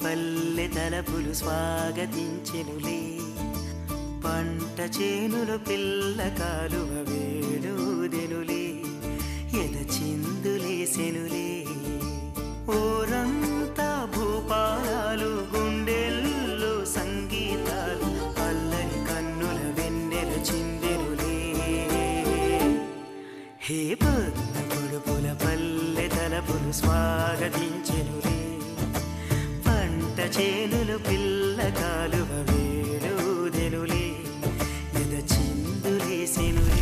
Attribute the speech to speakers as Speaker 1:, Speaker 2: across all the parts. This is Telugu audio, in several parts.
Speaker 1: పల్లె తలపులు స్వాగతించెనులే, పంట చేనుల పిల్ల కాలువ వేడుదెనులే, ఎద చిందులేసెనులే. ఓరంతా భూపాలాలు, గుండెల్లో సంగీతాలు, అల్లరి కన్నుల వెన్నెల చిందెనులే. హే పొద్దు పొడుపుల పల్లె తలపులు స్వాగతించెనులే, చేనులు పిల్ల కాలువ వేడుదెనులే, ఎద చిందులేసెనులే.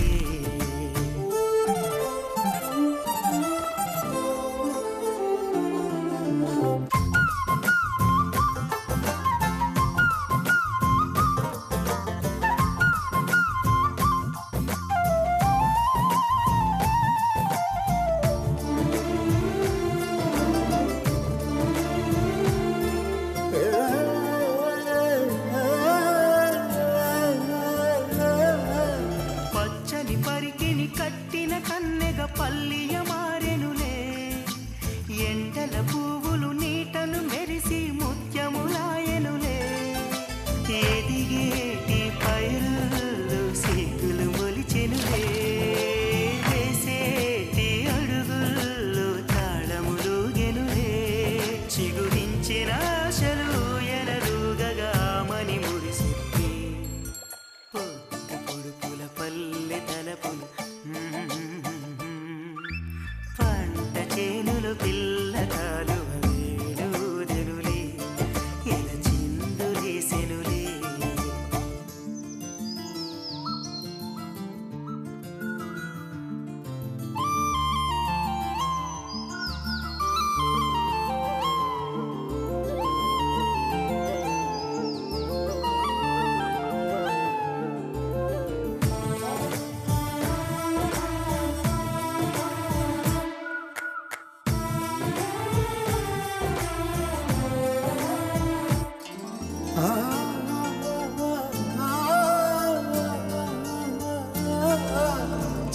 Speaker 1: కట్టిన కన్నెగ పల్లియ మారెనులే, ఎండల పువ్వులు నీటను మెరిసి ముత్యములాయనులే. ఎదిగేటి పైరులు సిగ్గులు మొలిచెనులే, వేసేటి అడుగుల్లో తాళములుగెనులే. చిగురించిన ఆశలు ఎనరుగగా మని మురిసిప్పి, పొద్దు పొడుపుల పల్లె తలపులు పంట చేనులు పిల్ల కాలువ వేడుదెనులే, ఎద చిందులేసెనులే.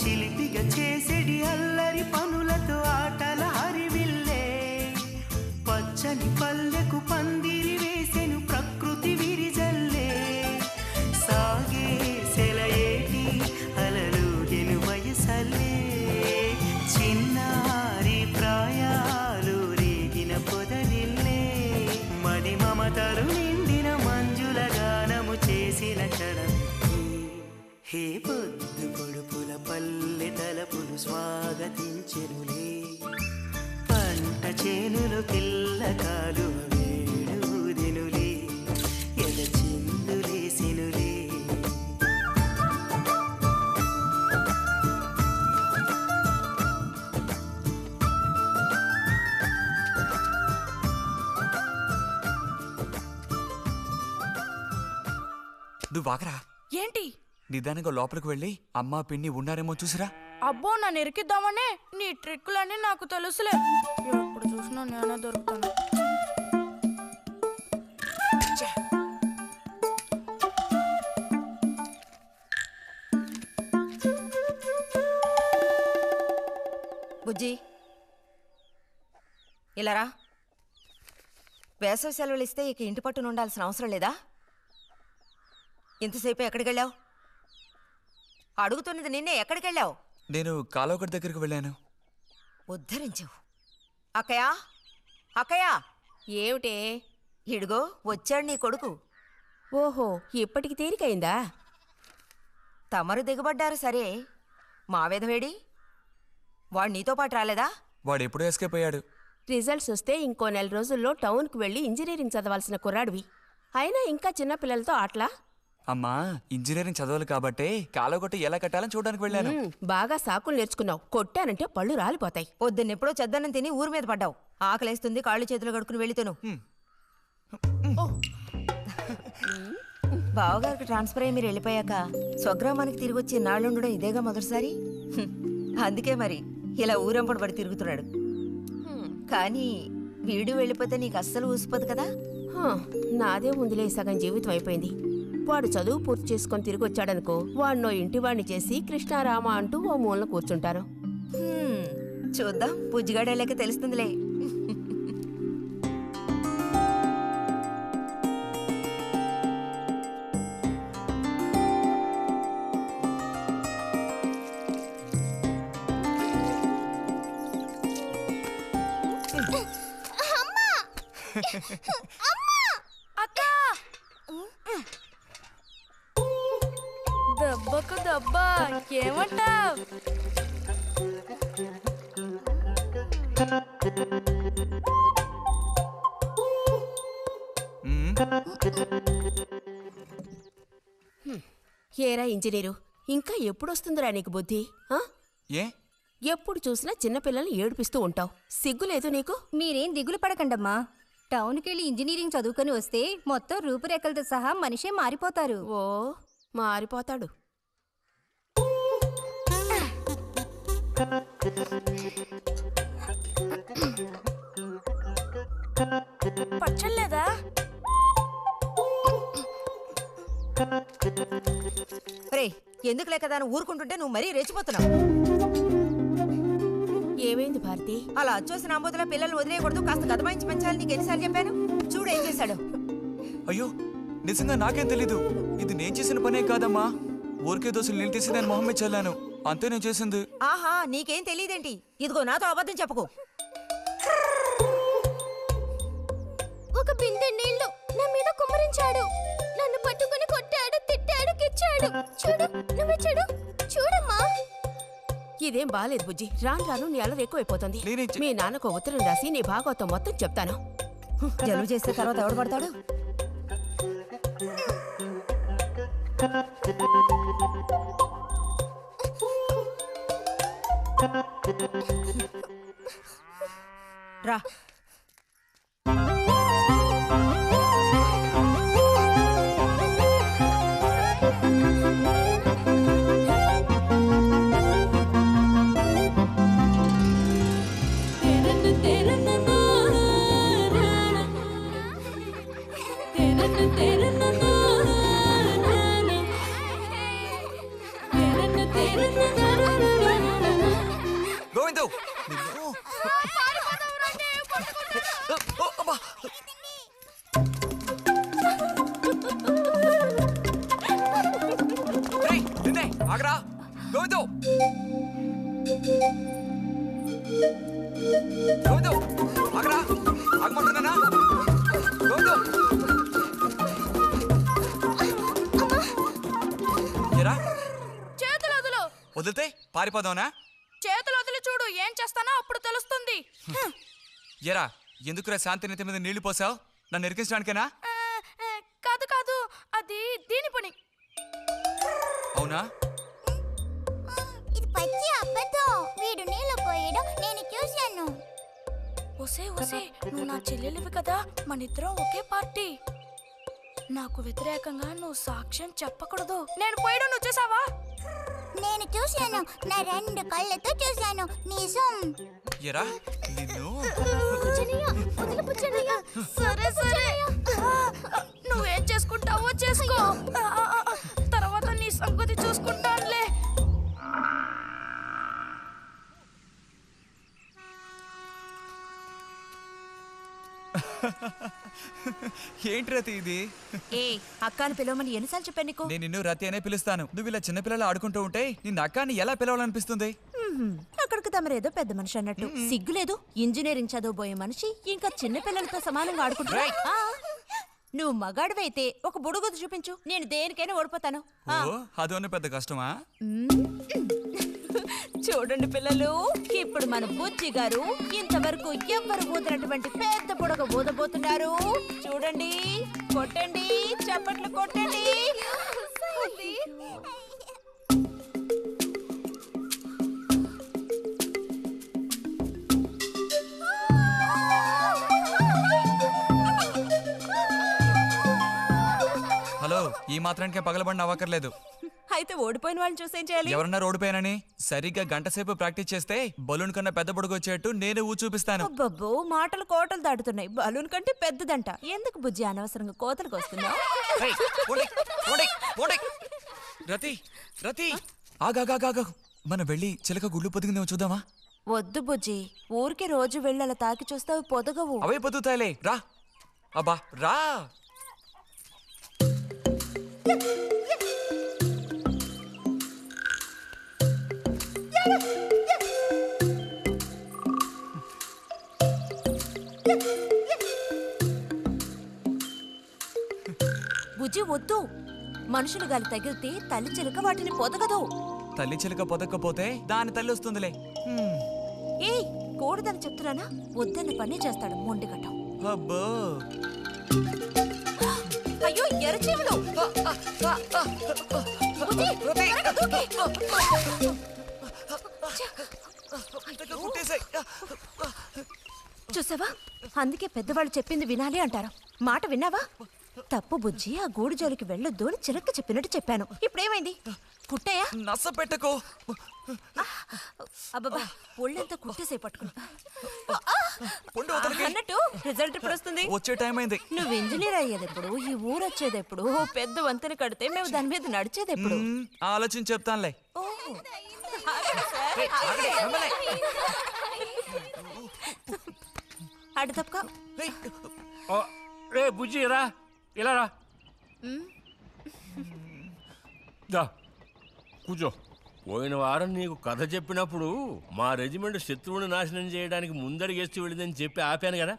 Speaker 1: చిలిపిగా చేసేడి అల్లరి పనులతో ఆటల హరివిల్లే, పచ్చని పల్లెకు పందిరి వేసెను ప్రకృతి విరిజల్లే. సాగే సెలయేటి అలలుగెను వయసల్లే, చిన్నారి ప్రాయాలు రేగిన పొదరిల్లే. మది మమతలు నిండిన మంజుల గానము చేసిన క్షణం. హే పొద్దు పొడుపుల పల్లె తలపులు స్వాగతించెనులే, పంట చేనులు పిల్ల కాలువ వేడుదెనులే, ఎద చిందులేసెనులే.
Speaker 2: నువ్వు వాకరా.
Speaker 3: ఏంటి?
Speaker 2: నిదానంగా లోపలికి వెళ్ళి అమ్మా పిన్ని ఉన్నారేమో చూసిరా.
Speaker 3: అబ్బో, నన్ను ఎరికిద్దామనే నీ ట్రిక్కులన్నీ నాకు తెలుసులే. ఎప్పుడు చూసినా నేనే దొరుకుతాను.
Speaker 4: బుజ్జి ఇలారా. వేసవి సెలవులు ఇస్తే ఇక ఇంటి పట్టున ఉండాల్సిన అవసరం లేదా? ఇంతసేపు ఎక్కడికి వెళ్ళావు? అడుగుతున్నది నిన్నే, ఎక్కడికి వెళ్ళావు?
Speaker 2: నేను కాలువగడ్డ దగ్గరికి వెళ్ళాను.
Speaker 4: ఉద్ధరించావు. అక్కయ్యా, అక్కయ్యా.
Speaker 5: ఏమిటే?
Speaker 4: ఇడుగో వచ్చాడు నీ కొడుకు.
Speaker 5: ఓహో, ఇప్పటికి తీరికైందా?
Speaker 4: తమరు దిగబడ్డారు సరే, మా విధవేడి వాడు నీతో పాటు రాలేదా?
Speaker 2: వాడు ఎప్పుడూ ఎస్కేప్ అయ్యాడు.
Speaker 5: రిజల్ట్స్ వస్తే ఇంకో 4 రోజుల్లో టౌన్కు వెళ్ళి ఇంజనీరింగ్ చదవాల్సిన కుర్రాడివి. అయినా ఇంకా చిన్నపిల్లలతో ఆటలా?
Speaker 2: అమ్మా ఇంజనీరింగ్ చదవాలి కాబట్టే కాలగొట్టి ఎలా కట్టాలని చూడడానికి వెళ్ళాను.
Speaker 5: బాగా సాకులు నేర్చుకున్నావు. కొట్టానంటే పళ్ళు రాలిపోతాయి.
Speaker 4: పొద్దున్నెప్పుడో చెద్దన్నం తిని ఊరి మీద పడ్డావు. ఆకలేస్తుంది, కాళ్ళు చేతులు కడుక్కుని వెళ్ళితేను. బావగారికి ట్రాన్స్ఫర్ అయ్యి మీరు వెళ్ళిపోయాక స్వగ్రామానికి తిరిగి వచ్చి నాళ్ళుండడం ఇదేగా మొదటిసారి. అందుకే మరి ఇలా ఊరంపడి పడి తిరుగుతున్నాడు. కానీ వీడు వెళ్ళిపోతే నీకు అస్సలు ఊసిపోదు కదా.
Speaker 5: నాదే ముందులే సగం జీవితం అయిపోయింది. వాడు చదువు పూర్తి చేసుకొని తిరిగి వచ్చాడనుకో, వాడినో ఇంటి వాడిని చేసి కృష్ణారామ అంటూ ఓ మూలన కూర్చుంటారు.
Speaker 4: చూద్దాం, బుజ్జిగాడేలేక తెలుస్తుందిలే.
Speaker 3: అక్క దెబ్బకు దెబ్బ ఏమంటావ్?
Speaker 5: ఏరా ఇంజనీరు, ఇంకా ఎప్పుడొస్తుందిరా నీకు బుద్ధి?
Speaker 2: ఏ
Speaker 5: ఎప్పుడు చూసినా చిన్నపిల్లల్ని ఏడిపిస్తూ ఉంటావు. సిగ్గులేదు నీకు?
Speaker 6: మీరేం దిగులు పడకండమ్మా. టౌన్కెళ్ళి ఇంజనీరింగ్ చదువుకొని వస్తే మొత్తం రూపురేఖలతో సహా మనిషే మారిపోతారు.
Speaker 5: ఓ మారిపోతాడు.
Speaker 3: పచ్చలేదా?
Speaker 4: రే, ఎందుకు లేక దాన్ని ఊరుకుంటుంటే నువ్వు మరీ రెచ్చిపోతున్నావు.
Speaker 5: ఏమైంది భారతి?
Speaker 4: అలా అచ్చోసిన అంబోతుల పిల్లల్ని వదిలేయకూడదు, కాస్త గదమాయించి పెంచాలని నీకు ఎన్నిసార్లు చెప్పాను. చూడు ఏం చేశాడు.
Speaker 2: అయ్యో నిజంగా నాకేం తెలీదు. ఇది నేను చేసిన పనే కాదమ్మా. ఊరికే దోశలు నీళ్ళు తీసి నేను మొహమ్మే చల్లాను, అంతే నేను చేసింది.
Speaker 4: ఆహా, నీకేం తెలియదేంటి? ఇదిగో నాతో అబద్ధం చెప్పకు.
Speaker 6: ఒక బిందె నీళ్లు నా మీద కుమ్మరించాడు. నన్ను పట్టుకుని కొట్టాడు, తిట్టాడు, కిచ్చాడు. చూడు, నువ్వు చూడు, చూడమ్మా.
Speaker 5: ఇదేం బాలేదు బుజ్జి. రాను రాను నీ అల్లరి ఎక్కువైపోతుంది.
Speaker 2: నేనేం
Speaker 5: మీ నాన్నకు ఉత్తరం రాసి నీ భాగవతం మొత్తం చెప్తాను.
Speaker 4: జలుబు చేస్తే తర్వాత ఎవడు పడతాడు? రా.
Speaker 2: గోవిందు నిన్ను. ఓ, అబ్బా. రేయ్, నిన్నే, ఆగరా. గోవిందు గోవిందు ఆగరా, ఆగమంటున్నానా? గోవిందు ఎరా
Speaker 3: చేతులు వదులు.
Speaker 2: వదిలితే పారిపోదావునా?
Speaker 3: చేతులు వదిలి చూడు, ఏం చేస్తానో అప్పుడు తెలుస్తుంది.
Speaker 2: ఎరా ఎందుకురా శాంతినేత మీద నీళ్లు పోసావు? నన్ను ఎరికించడానికేనా?
Speaker 3: కాదు కాదు, అది దీని పని.
Speaker 2: అవునా?
Speaker 6: ఇది పచ్చి అబద్ధం. వీడు నీళ్లు పోయడం నేను చూశాను.
Speaker 3: ఒసే ఒసే, నువ్వు నా చెల్లెలివి కదా, మనిద్దరం ఒకే పార్టీ. నాకు వ్యతిరేకంగా నువ్వు సాక్ష్యం చెప్పకూడదు. నేను పోయడం నువ్వు చూసావా?
Speaker 6: నేను చూశాను, నా 2 కళ్ళతో చూశాను. నిజం.
Speaker 2: ఎరా నిన్ను.
Speaker 3: సరే సరే, నువ్వేం చేసుకుంటావో చేసుకో. తర్వాత నీ సంగతి చూసుకుంటానులే.
Speaker 2: ఏంటి రతి ఇది?
Speaker 4: ఏ అక్కాని పిలవమని ఎన్నిసార్లు చెప్పాను నీకు?
Speaker 2: నేను నిన్ను రతి అనే పిలుస్తాను. నువ్వు ఇలా చిన్నపిల్లలు ఆడుకుంటూ ఉంటే నిన్న అక్కాని ఎలా పిలవాలనిపిస్తుంది?
Speaker 7: అక్కడికి తమరేదో పెద్ద మనిషి అన్నట్టు. సిగ్గులేదు? ఇంజనీరింగ్ చదవబోయే మనిషి ఇంకా చిన్న పిల్లలతో సమానంగా ఆడుకుంటున్నా. నువ్వు మగాడివైతే ఒక బుడుగుదు చూపించు, నేను దేనికైనా ఓడిపోతాను.
Speaker 2: ఓ, అదోనే పెద్ద కష్టమా?
Speaker 7: చూడండి పిల్లలు, ఇప్పుడు మన బుజ్జి గారు ఇంతవరకు ఎవ్వరు ఊదినటువంటి పెద్ద బుడగ ఊదబోతున్నారు. చూడండి, కొట్టండి, చప్పట్లు కొట్టండి.
Speaker 6: ఉంది.
Speaker 2: హలో, ఈ మాత్రానికే పగలబడిన అవ్వకర్లేదు.
Speaker 7: అయితే ఓడిపోయిన వాళ్ళని చూసేం చేయాలి?
Speaker 2: ఎవరన్నా రోడ్డుపైనని సరిగ్గా గంట సేపు ప్రాక్టీస్ చేస్తే బలూన్ కన్నా పెద్ద పొడుగు వచ్చేట్టు నేనే ఊ చూపిస్తాను.
Speaker 7: అబ్బబ్బో, మాటలు కోటలు దాటుతున్నాయి. బలూన్ కంటే పెద్దదంట. ఎందుకు బుజ్జి అనవసరంగా కోతలకు వస్తున్నావు?
Speaker 2: ఏయ్, పోండి, పోండి, పోండి. రతి, రతి, ఆగాగాగా. మనం వెళ్ళి చిలక గుళ్ళు పొదిగిందేమో చూద్దామా?
Speaker 7: వద్దు బుజ్జి, ఊరికి రోజు వెళ్ళి అలా తాకి చూస్తావు, పొదగవు.
Speaker 2: అవే పొద్దుతాయిలే, రా. అబ్బా రా.
Speaker 7: బుజ్జి వద్దు, మనుషులు గాలి తగిలితే తల్లి చిలుక వాటిని పొదగదు.
Speaker 2: తల్లి చిలక పొదక్కపోతే దాని తల్లి వస్తుందిలే.
Speaker 7: ఏయ్, కూడదని చెప్తున్నానా? వద్దన్న పని చేస్తాడు మొండిగట్టం.
Speaker 2: అబ్బో,
Speaker 7: అయ్యో ఎర్రచీమలు! బుజ్జి, త్వరగా దూకి.
Speaker 2: కుట్టేసాయి.
Speaker 7: చూసావా, అందుకే పెద్దవాళ్ళు చెప్పింది వినాలి అంటారు. మాట విన్నావా? తప్పు బుజ్జి, ఆ గూడు జోలికి వెళ్ళొద్దు అని చిలక చెప్పినట్టు చెప్పాను. ఇప్పుడేమైంది? కుట్టాయా?
Speaker 2: నస పెట్టుకో.
Speaker 7: అబ్బబ్బా, ఒళ్ళంతా కుట్టేసే పట్టుకుని.
Speaker 2: పొండి వదలకి.
Speaker 7: అన్నట్టు రిజల్ట్ ఇప్పుడు వస్తుంది.
Speaker 2: వచ్చే టైం అయింది.
Speaker 7: నువ్వు ఇంజనీర్ అయ్యేదెప్పుడు? ఈ ఊరు వచ్చేదెప్పుడు? ఓ పెద్ద వంతెన కడితే మేము దాని మీద నడిచేదెప్పుడు?
Speaker 2: ఆలోచించి చెప్తానులే.
Speaker 7: ఓ, అడు తప్పక.
Speaker 8: రే బుజ్జి రా, ఇలా రా. దా కూర్చో. పోయిన వారం నీకు కథ చెప్పినప్పుడు మా రెజిమెంట్ శత్రువుని నాశనం చేయడానికి ముందడిగేస్తూ వెళ్ళిందని చెప్పి ఆపాను కదా.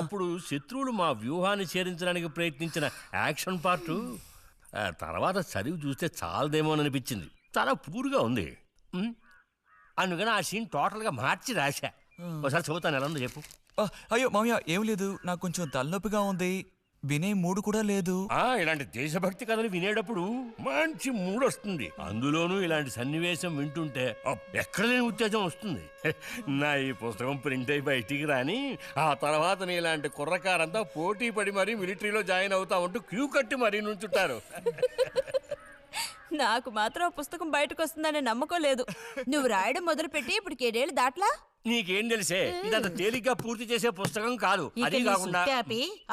Speaker 8: అప్పుడు శత్రువులు మా వ్యూహాన్ని చేరించడానికి ప్రయత్నించిన యాక్షన్ పార్టు తర్వాత చదివి చూస్తే చాలదేమో అని అనిపించింది. చాలా పూర్గా ఉంది. అందుకని ఆ సీన్ టోటల్గా మార్చి రాశా. ఒకసారి చదువుతాను, ఎలా ఉందో చెప్పు.
Speaker 2: అయ్యో మామయ్య, ఏం లేదు, నాకు కొంచెం తలనొప్పిగా ఉంది. వినే మూడు కూడా లేదు.
Speaker 8: ఇలాంటి దేశభక్తి కథలు వినేటప్పుడు మంచి మూడ్ వస్తుంది. అందులోనూ ఇలాంటి సన్నివేశం వింటుంటే ఎక్కడ లేని ఉత్తేజం వస్తుంది. నా ఈ పుస్తకం ప్రింట్ అయి బయటికి రాని ఆ తర్వాత నీ ఇలాంటి కుర్రకారంతా పోటీ పడి మరీ మిలిటరీలో జాయిన్ అవుతా ఉంటూ క్యూ కట్టి మరీ నుంచుంటారు.
Speaker 7: నాకు మాత్రం ఆ పుస్తకం బయటకు వస్తుందనే నమ్మకం లేదు. నువ్వు రాయడం మొదలుపెట్టి ఇప్పుడు 7 ఏళ్ళు దాట్లా.
Speaker 8: నీకేం తెలిసే, ఇదంత తేలిగ్గా పూర్తి చేసే పుస్తకం కాదు. అది కాకుండా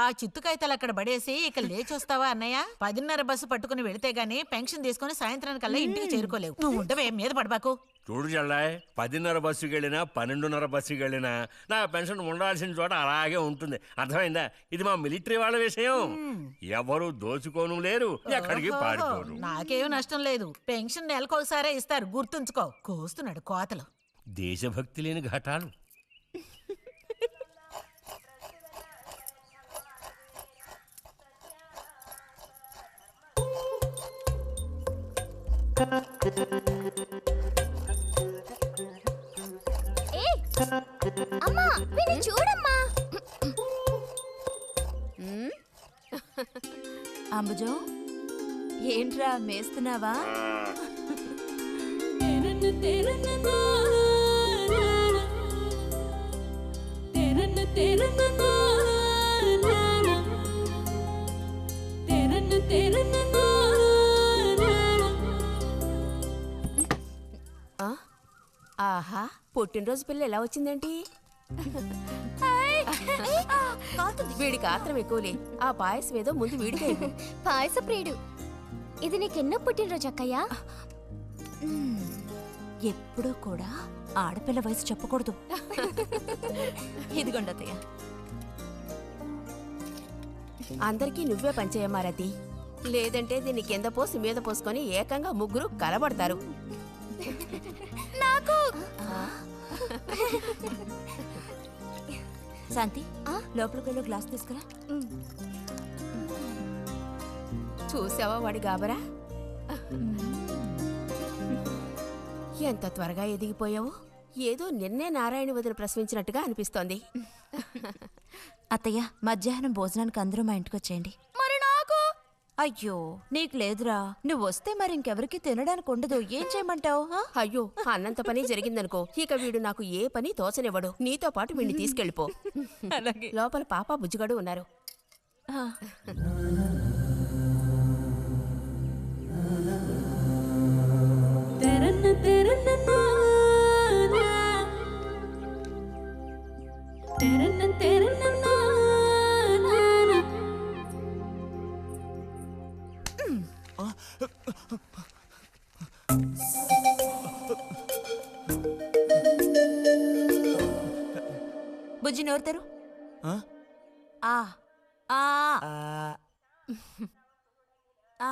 Speaker 9: ఆ చిత్తు కాగితాలు అక్కడ పడేసి ఇక లేచొస్తావా అన్నయ్య? 10:30 బస్సు పట్టుకుని వెళితే గానీ పెన్షన్ తీసుకుని సాయంత్రానికల్లా ఇంటికి చేరుకోలేవు. నువ్వు ఉండవే, మీద పడబాకు.
Speaker 8: చూడు జల్లాయ్, 10:30 బస్సుకి వెళ్ళినా 12:30 బస్సుకి వెళ్ళినా నా పెన్షన్ ఉండాల్సిన చోట అలాగే ఉంటుంది. అర్థమైందా? ఇది మా మిలిటరీ వాళ్ళ విషయం. ఎవరు దోచుకోను లేరు, ఎక్కడికి పారిపోరు.
Speaker 9: నాకేం నష్టం లేదు. పెన్షన్ నెలకొకసారే ఇస్తారు, గుర్తుంచుకో. కోస్తున్నాడు కోతలు.
Speaker 8: దేశభక్తి లేని ఘటాలు.
Speaker 6: అమ్మా, వీడిని చూడమ్మా.
Speaker 7: అంబుజం, ఏంట్రా మేస్తున్నావా?
Speaker 5: ఆహా, పుట్టినరోజు పిల్ల ఎలా వచ్చిందేంటి? వీడికి ఆత్రం ఎక్కువలే. ఆ పాయసం ఏదో ముందు వీడికి.
Speaker 6: పాయస ప్రియుడు. ఇది నీకెన్నో పుట్టినరోజు అక్కయ్యా?
Speaker 7: ఎప్పుడూ కూడా ఆడపిల్ల వయసు చెప్పకూడదు. ఇదిగోండి అత్తయ్య.
Speaker 5: అందరికీ నువ్వే పంచేయమ్మా రతి. లేదంటే దీన్ని కింద పోసి మీద పోసుకొని ఏకంగా ముగ్గురు కలబడతారు.
Speaker 6: నాకు
Speaker 7: శాంతి, లోపలికి వెళ్ళి గ్లాస్ తీసుకురా.
Speaker 5: చూసావా వాడి గాబరా? ఎంత త్వరగా ఎదిగిపోయావు. ఏదో నిన్నే నారాయణ వదిన ప్రసవించినట్టుగా అనిపిస్తోంది.
Speaker 7: అత్తయ్య, మధ్యాహ్నం భోజనానికి అందరూ మా ఇంటికి వచ్చేయండి.
Speaker 6: మరి నాకు
Speaker 7: అయ్యో నీకు లేదురా, నువ్వు వస్తే మరి ఇంకెవరికి తినడానికి ఉండదు. ఏం చేయమంటావు?
Speaker 5: అయ్యో అన్నంత పని జరిగిందనుకో, ఇక వీడు నాకు ఏ పని తోచనివ్వడు. నీతో పాటు వీడిని తీసుకెళ్ళిపో.
Speaker 7: అలాగే.
Speaker 5: లోపల పాప బుజ్జిగాడు ఉన్నారు.
Speaker 7: బుజ్జి నోరు తెరు.
Speaker 2: ఆ?
Speaker 7: ఆ ఆ ఆ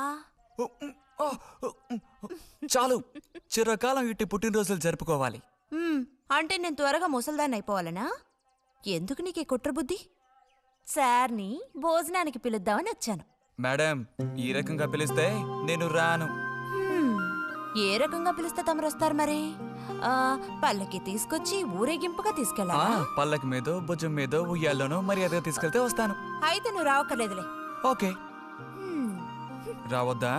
Speaker 2: చాలు, చిరకాలం ఇట్టి పుట్టినరోజులు జరుపుకోవాలి.
Speaker 7: అంటే నేను త్వరగా ముసల్దాన్ని అయిపోవాలనా? ఎందుకు నీకు ఈ కుట్ర బుద్ధి? సార్ని భోజనానికి పిలుద్దామని వచ్చాను.
Speaker 2: మేడం, ఈ రకంగా పిలిస్తే నేను రాను.
Speaker 7: ఏ రకంగా పిలిస్తే తమరు వస్తారు మరి? పల్లకి తీసుకొచ్చి ఊరేగింపుగా తీసుకెళ్ళాలా?
Speaker 2: పల్లకి మీదో భుజం మీదో ఉయ్యాల్లోనో మర్యాదగా తీసుకెళ్తే వస్తాను.
Speaker 7: అయితే నువ్వు రావక్కర్లేదులే.
Speaker 2: ఓకే. రావద్దా?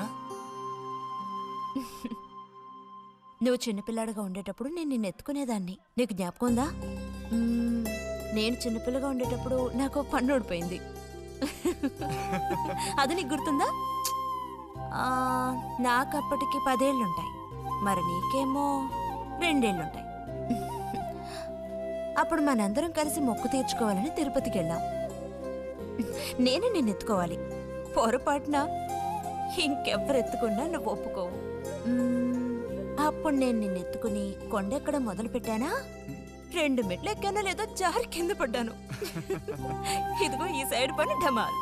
Speaker 7: నువ్వు చిన్నపిల్లాడిగా ఉండేటప్పుడు నేను నిన్ను ఎత్తుకునేదాన్ని. నీకు జ్ఞాపకం ఉందా? నేను చిన్నపిల్లగా ఉండేటప్పుడు నాకు పన్ను ఊడిపోయింది. అది నీకు గుర్తుందా? నాకు అప్పటికి 10 ఏళ్ళుంటాయి, మరి నీకేమో 2 ఏళ్ళుంటాయి. అప్పుడు మనందరం కలిసి మొక్కు తీర్చుకోవాలని తిరుపతికి వెళ్ళాం. నేనే నిన్ను ఎత్తుకోవాలి. పొరపాటున ఇంకెవ్వరు ఎత్తుకున్నా నువ్వు ఒప్పుకోవు. అప్పుడు నేను నిన్ను ఎత్తుకుని కొండెక్కడం మొదలు పెట్టానా, 2 మెట్లు ఎక్కానో లేదో జారి కింద పడ్డాను. ఇదిగో ఈ సైడ్ పని ఢమాల్.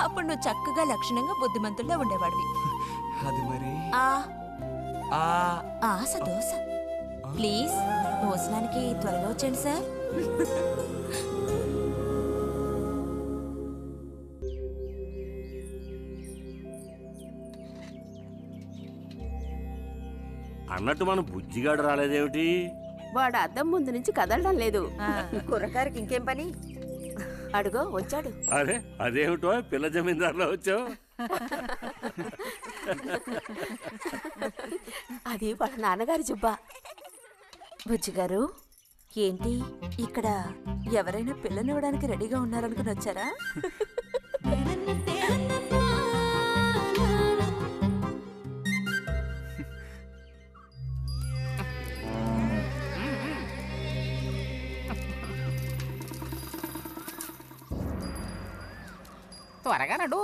Speaker 7: అప్పుడు నువ్వు చక్కగా లక్షణంగా బుద్ధిమంతుల్లో ఉండేవాడివి.
Speaker 2: అది మరి
Speaker 7: ఆశ దోశ. ప్లీజ్ భోజనానికి త్వరగా వచ్చండి సార్.
Speaker 8: అన్నట్టు మన బుజ్జిగాడు రాలేదేమిటి?
Speaker 5: వాడు అద్దం ముందు నుంచి కదలడం లేదు.
Speaker 4: కుర్రకారికి ఇంకేం పని?
Speaker 5: అడుగో వచ్చాడు.
Speaker 8: అరే అదేమిటో పిల్ల జమీందారులో వచ్చావు?
Speaker 5: అది వాళ్ళ నాన్నగారి జుబ్బా.
Speaker 7: బుజ్జిగారు, ఏంటి ఇక్కడ ఎవరైనా పిల్లనివ్వడానికి రెడీగా ఉన్నారనుకుని వచ్చారా?
Speaker 10: త్వరగా నడు.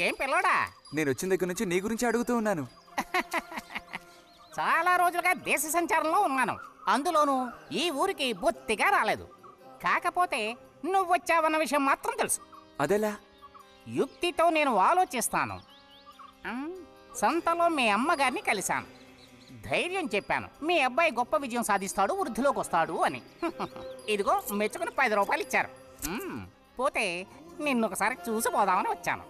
Speaker 10: ఏం పిల్లోడా,
Speaker 2: నేను వచ్చిన దగ్గర నుంచి నీ గురించి అడుగుతూ ఉన్నాను.
Speaker 10: చాలా రోజులుగా దేశ సంచారంలో ఉన్నాను. అందులోనూ ఈ ఊరికి బొత్తిగా రాలేదు. కాకపోతే నువ్వు వచ్చావన్న విషయం మాత్రం తెలుసు.
Speaker 2: అదెలా?
Speaker 10: యుక్తితో నేను ఆలోచిస్తాను. సంతలో మీ అమ్మగారిని కలిశాను. ధైర్యం చెప్పాను, మీ అబ్బాయి గొప్ప విజయం సాధిస్తాడు, వృద్ధిలోకి వస్తాడు అని. ఇదిగో మెచ్చుకుని 10 రూపాయలు ఇచ్చారు. పోతే నిన్నొకసారి చూసి పోదామని వచ్చాను.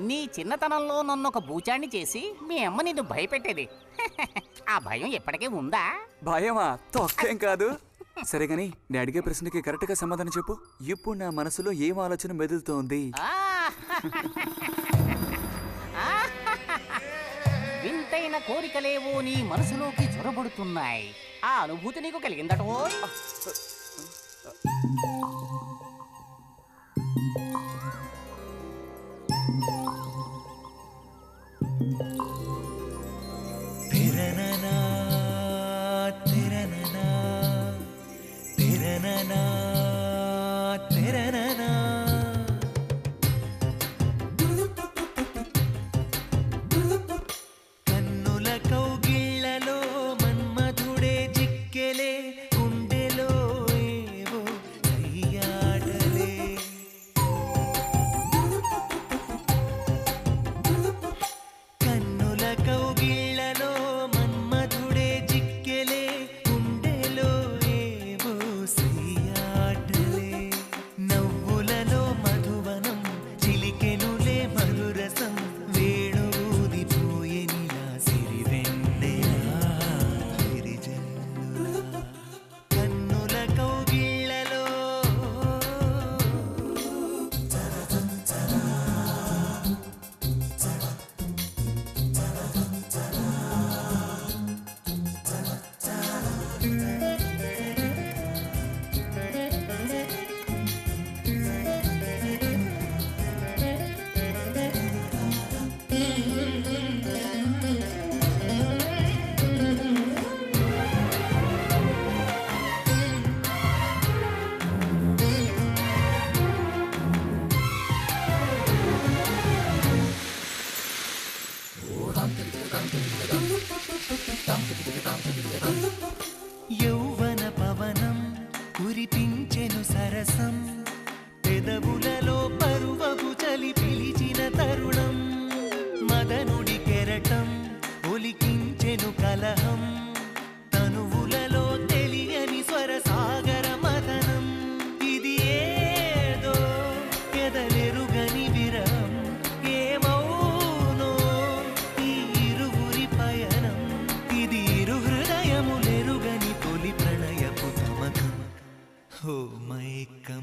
Speaker 10: నీ చిన్నతనంలో నన్ను ఒక బూచాన్ని చేసి మీ అమ్మ నిన్ను భయపెట్టేది. ఆ భయం ఎప్పటికీ ఉందా?
Speaker 2: భయమా? తొక్కేం కాదు. సరే గాని నేను అడిగే ప్రశ్నకి కరెక్ట్ గా సమాధానం చెప్పు. ఇప్పుడు నా మనసులో ఏం ఆలోచన మెదులుతోంది?
Speaker 10: వింతైన కోరికలేవో నీ మనసులోకి చొరబడుతున్నాయి. ఆ అనుభూతి నీకు కలిగిందటో?
Speaker 1: కన్నుల కౌగిళ్లలో మన్మధుడే చిక్కెలే, గుండెలో ఏవో అయ్యారే.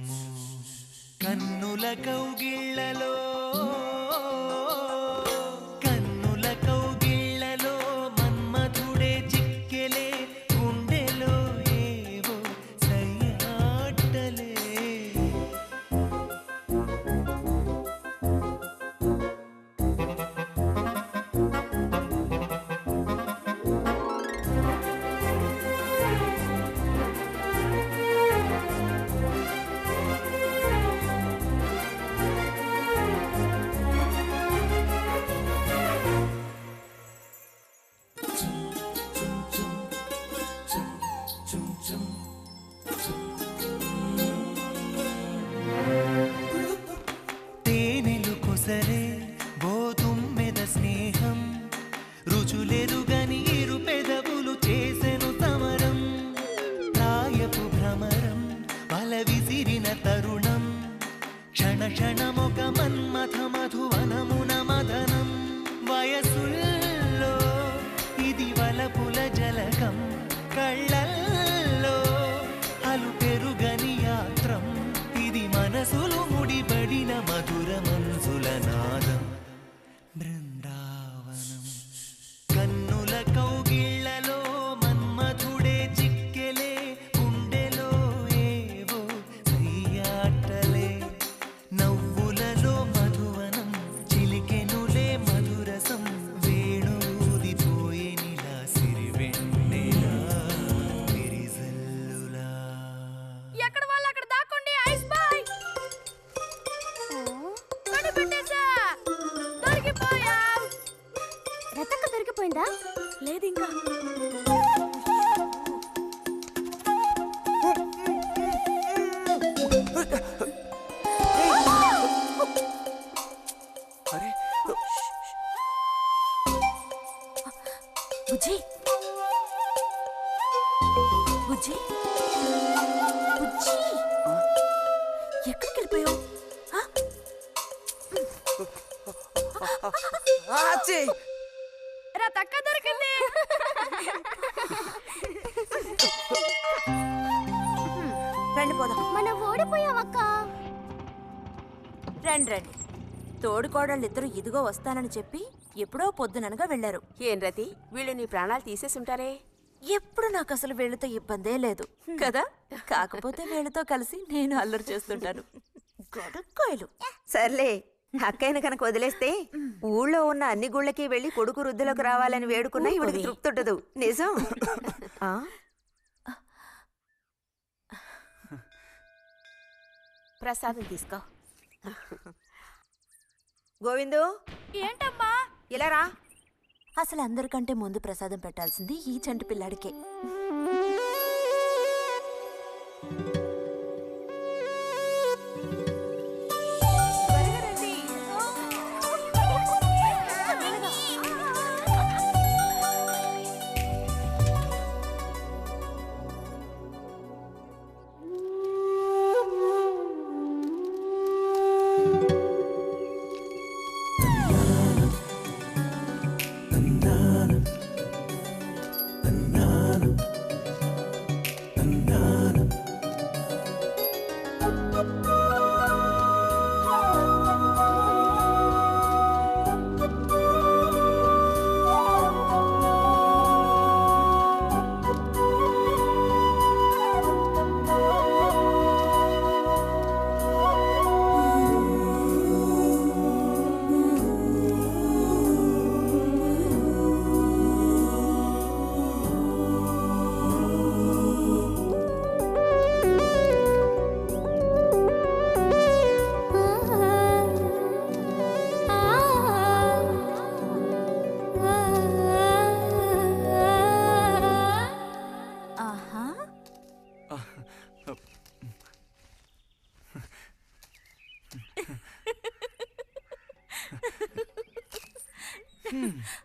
Speaker 1: దినము కన్నుల కౌగిళ్ళలో కన్నుల కౌగిళ్ళలో మన్మధుడే చిక్కెలే గుండెలో ఏవో సయ్యాటలే తేనెలు కొసరే గోతుమ్మెద స్నేహం రుచులెరుగని ఇరు పెదవులు చేసెను సమరం ప్రాయపు భ్రమరం వల విసిరిన తరుణం క్షణ క్షణమొక మన్మథ మధువనమున మదనం వయసుల్లో ఇది వలపుల జలకం కళ్ళల్లో అలు పెరుగని యాత్రం ఇది మనసులు ముడిపడిన మధుర మనసుల నాదం బృందావనం కన్నుల కౌగిళ్ళలో మన్మధుడే చిక్కెలే గుండెలో ఏవో సయ్యాటలే నవ్వులలో మధువనం చిలికెనులే మధురసం వేణుదిపోయేనిలా సిరివెన్నెలా విరిజల్లులా
Speaker 3: ఎక్కడ వాళ్ళు అక్కడ దాక్కోండి ఐస్ బాయ్ కనిపెట్టేశా దొరికిపోయా
Speaker 6: రతక్క దొరికిపోయిందా?
Speaker 3: లేదు ఇంకా
Speaker 2: అరే
Speaker 3: బుజ్జి బుజ్జి బుజ్జి ఎక్కడికి వెళ్ళిపోయావు రతక్క దొరికింది
Speaker 7: రండి పోదాం.
Speaker 6: మనం ఓడిపోయామక్క.
Speaker 7: రండి రండి. తోడుకోడళ్ళు ఇద్దరు ఇదిగో వస్తానని చెప్పి ఎప్పుడో పొద్దుననగా వెళ్లారు.
Speaker 5: ఏం రతి, వీళ్ళు నీ ప్రాణాలు తీసేసి ఉంటారే.
Speaker 7: ఎప్పుడు నాకు అసలు వీళ్ళతో ఇబ్బందే లేదు కదా. కాకపోతే వీళ్ళతో కలిసి నేను అల్లరి చేస్తుంటాను. గొడక్కోయలు.
Speaker 4: సర్లే, అక్కయ్యను కనుక వదిలేస్తే ఊళ్ళో ఉన్న అన్ని గుళ్ళకి వెళ్ళి కొడుకు వృద్ధిలోకి రావాలని వేడుకున్నా ఇవిడికి తృప్తి ఉండదు. నిజం. ఆ?
Speaker 5: ప్రసాదం తీసుకో.
Speaker 4: గోవిందు,
Speaker 3: ఏంటమ్మా
Speaker 4: ఇలా రా.
Speaker 7: అసలు అందరికంటే ముందు ప్రసాదం పెట్టాల్సింది ఈ చంటి పిల్లాడికే.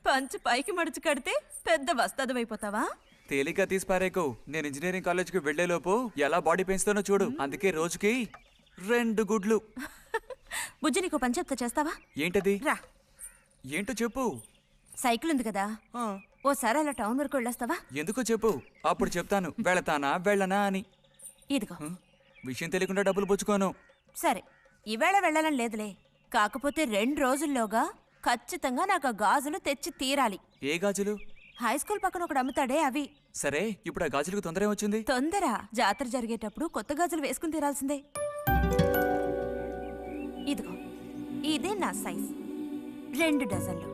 Speaker 7: పంచు పైకి మడుచు కడితే పెద్ద వస్తాదమైపోతావా?
Speaker 2: తేలిగ్గా తీసి పారేకు. నేను ఇంజనీరింగ్ కాలేజ్కి వెళ్లేలోపు ఎలా బాడీ పెంచుతానో చూడు. అందుకే రోజుకి 2 గుడ్లు.
Speaker 7: బుజ్జి, నీకు పని చెప్తా, చేస్తావా?
Speaker 2: ఏంటది?
Speaker 7: రా.
Speaker 2: ఏంటో చెప్పు.
Speaker 7: సైకిల్ ఉంది కదా, ఓసారి అలా టౌన్ వరకు వెళ్ళొస్తావా?
Speaker 2: ఎందుకో చెప్పు, అప్పుడు చెప్తాను వెళతానా వెళ్ళనా అని.
Speaker 7: ఇదిగో.
Speaker 2: విషయం తెలియకుండా డబ్బులు పుచ్చుకోను.
Speaker 7: సరే ఈవేళ వెళ్ళాలని లేదులే, కాకపోతే 2 రోజుల్లోగా ఖచ్చితంగా నాకు ఆ గాజులు తెచ్చి తీరాలి.
Speaker 2: ఏ గాజులు?
Speaker 7: హై స్కూల్ పక్కన ఒకడు అమ్ముతాడే అవి.
Speaker 2: సరే, ఇప్పుడు ఆ గాజులకు తొందర ఏమొచ్చింది?
Speaker 7: తొందర జాతర జరిగేటప్పుడు కొత్త గాజులు వేసుకుని తీరాల్సిందే. ఇదిగో ఇదే నా సైజ్. 2 డజన్లు.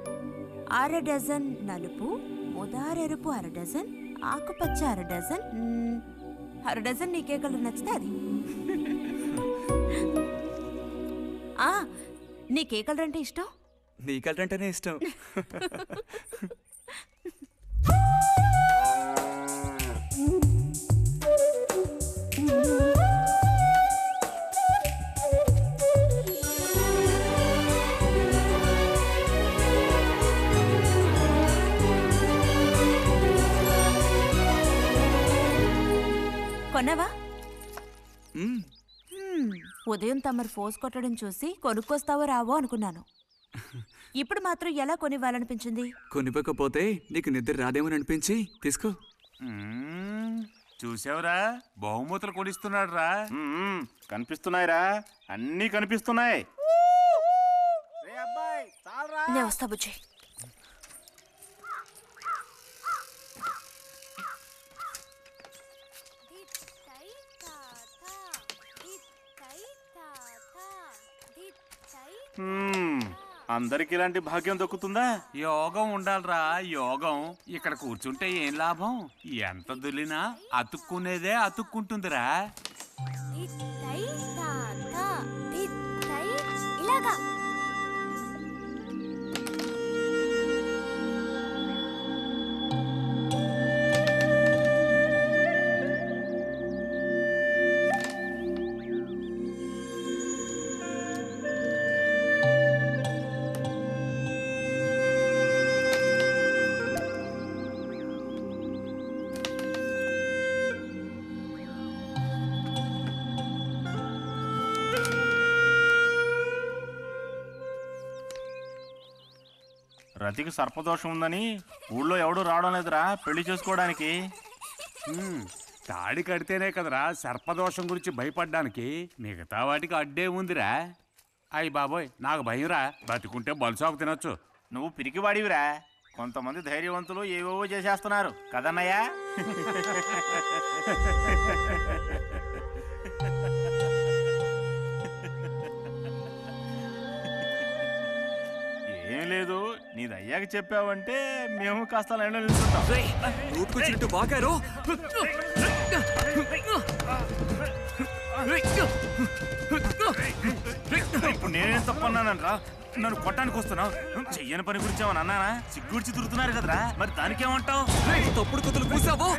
Speaker 7: 1/2 డజన్ నలుపు, ముదారెరుపు 1/2 డజన్, ఆకుపచ్చ 1/2 డజన్. 1/2 డజన్ నీకే కలర్ నచ్చితే అది. నీకే కలర్ అంటే ఇష్టం?
Speaker 2: నీ కలర్ అంటేనే ఇష్టం.
Speaker 7: కొన్నావా? ఉదయం తమరు ఫోర్స్ కొట్టడం చూసి కొనుక్కొస్తావో రావో అనుకున్నాను. ఇప్పుడు మాత్రం ఎలా కొనివ్వాలనిపించింది?
Speaker 2: కొనివ్వకపోతే నీకు నిద్ర రాదేమని అనిపించి తీసుకో.
Speaker 11: చూసావురా, బహుమతులు కొనిస్తున్నాడు రా. కనిపిస్తున్నాయిరా, అన్నీ కనిపిస్తున్నాయి.
Speaker 7: నేను వస్తా బుజ్జి.
Speaker 11: అందరికి ఇలాంటి భాగ్యం దొక్కుతుందా? యోగం ఉండాలిరా, యోగం. ఇక్కడ కూర్చుంటే ఏం లాభం? ఎంత దులినా అతుక్కునేదే అతుక్కుంటుందిరా.
Speaker 6: ఇలాగా
Speaker 11: రతికి సర్పదోషం ఉందని ఊళ్ళో ఎవడూ రావడం లేదురా పెళ్లి చేసుకోవడానికి. తాడి కడితేనే కదరా సర్పదోషం గురించి భయపడ్డానికి, మిగతా వాటికి అడ్డే ఉందిరా. అయ్యి బాబోయ్, నాకు భయంరా. బతికుంటే బలుసాకు తినొచ్చు. నువ్వు పిరికివాడివిరా. కొంతమంది ధైర్యవంతులు ఏవేవో చేసేస్తున్నారు కదన్నయ్యా. ఏం లేదు, నీది అయ్యాక చెప్పావంటే మేము కాస్త లైన్లో నిలుస్తుంటాం.
Speaker 2: నోటుకొచ్చినట్టు బాగారు.
Speaker 11: ఇప్పుడు నేనేం తప్పన్నానరా? నన్ను కొట్టడానికి వస్తున్నావు. చెయ్యని పని గురించి ఏమన్నా అన్నానా? సిగ్గుడిచి తిరుగుతున్నారు కదరా, మరి దానికేమంటావు?
Speaker 2: తప్పుడు కుతులు కూసావు.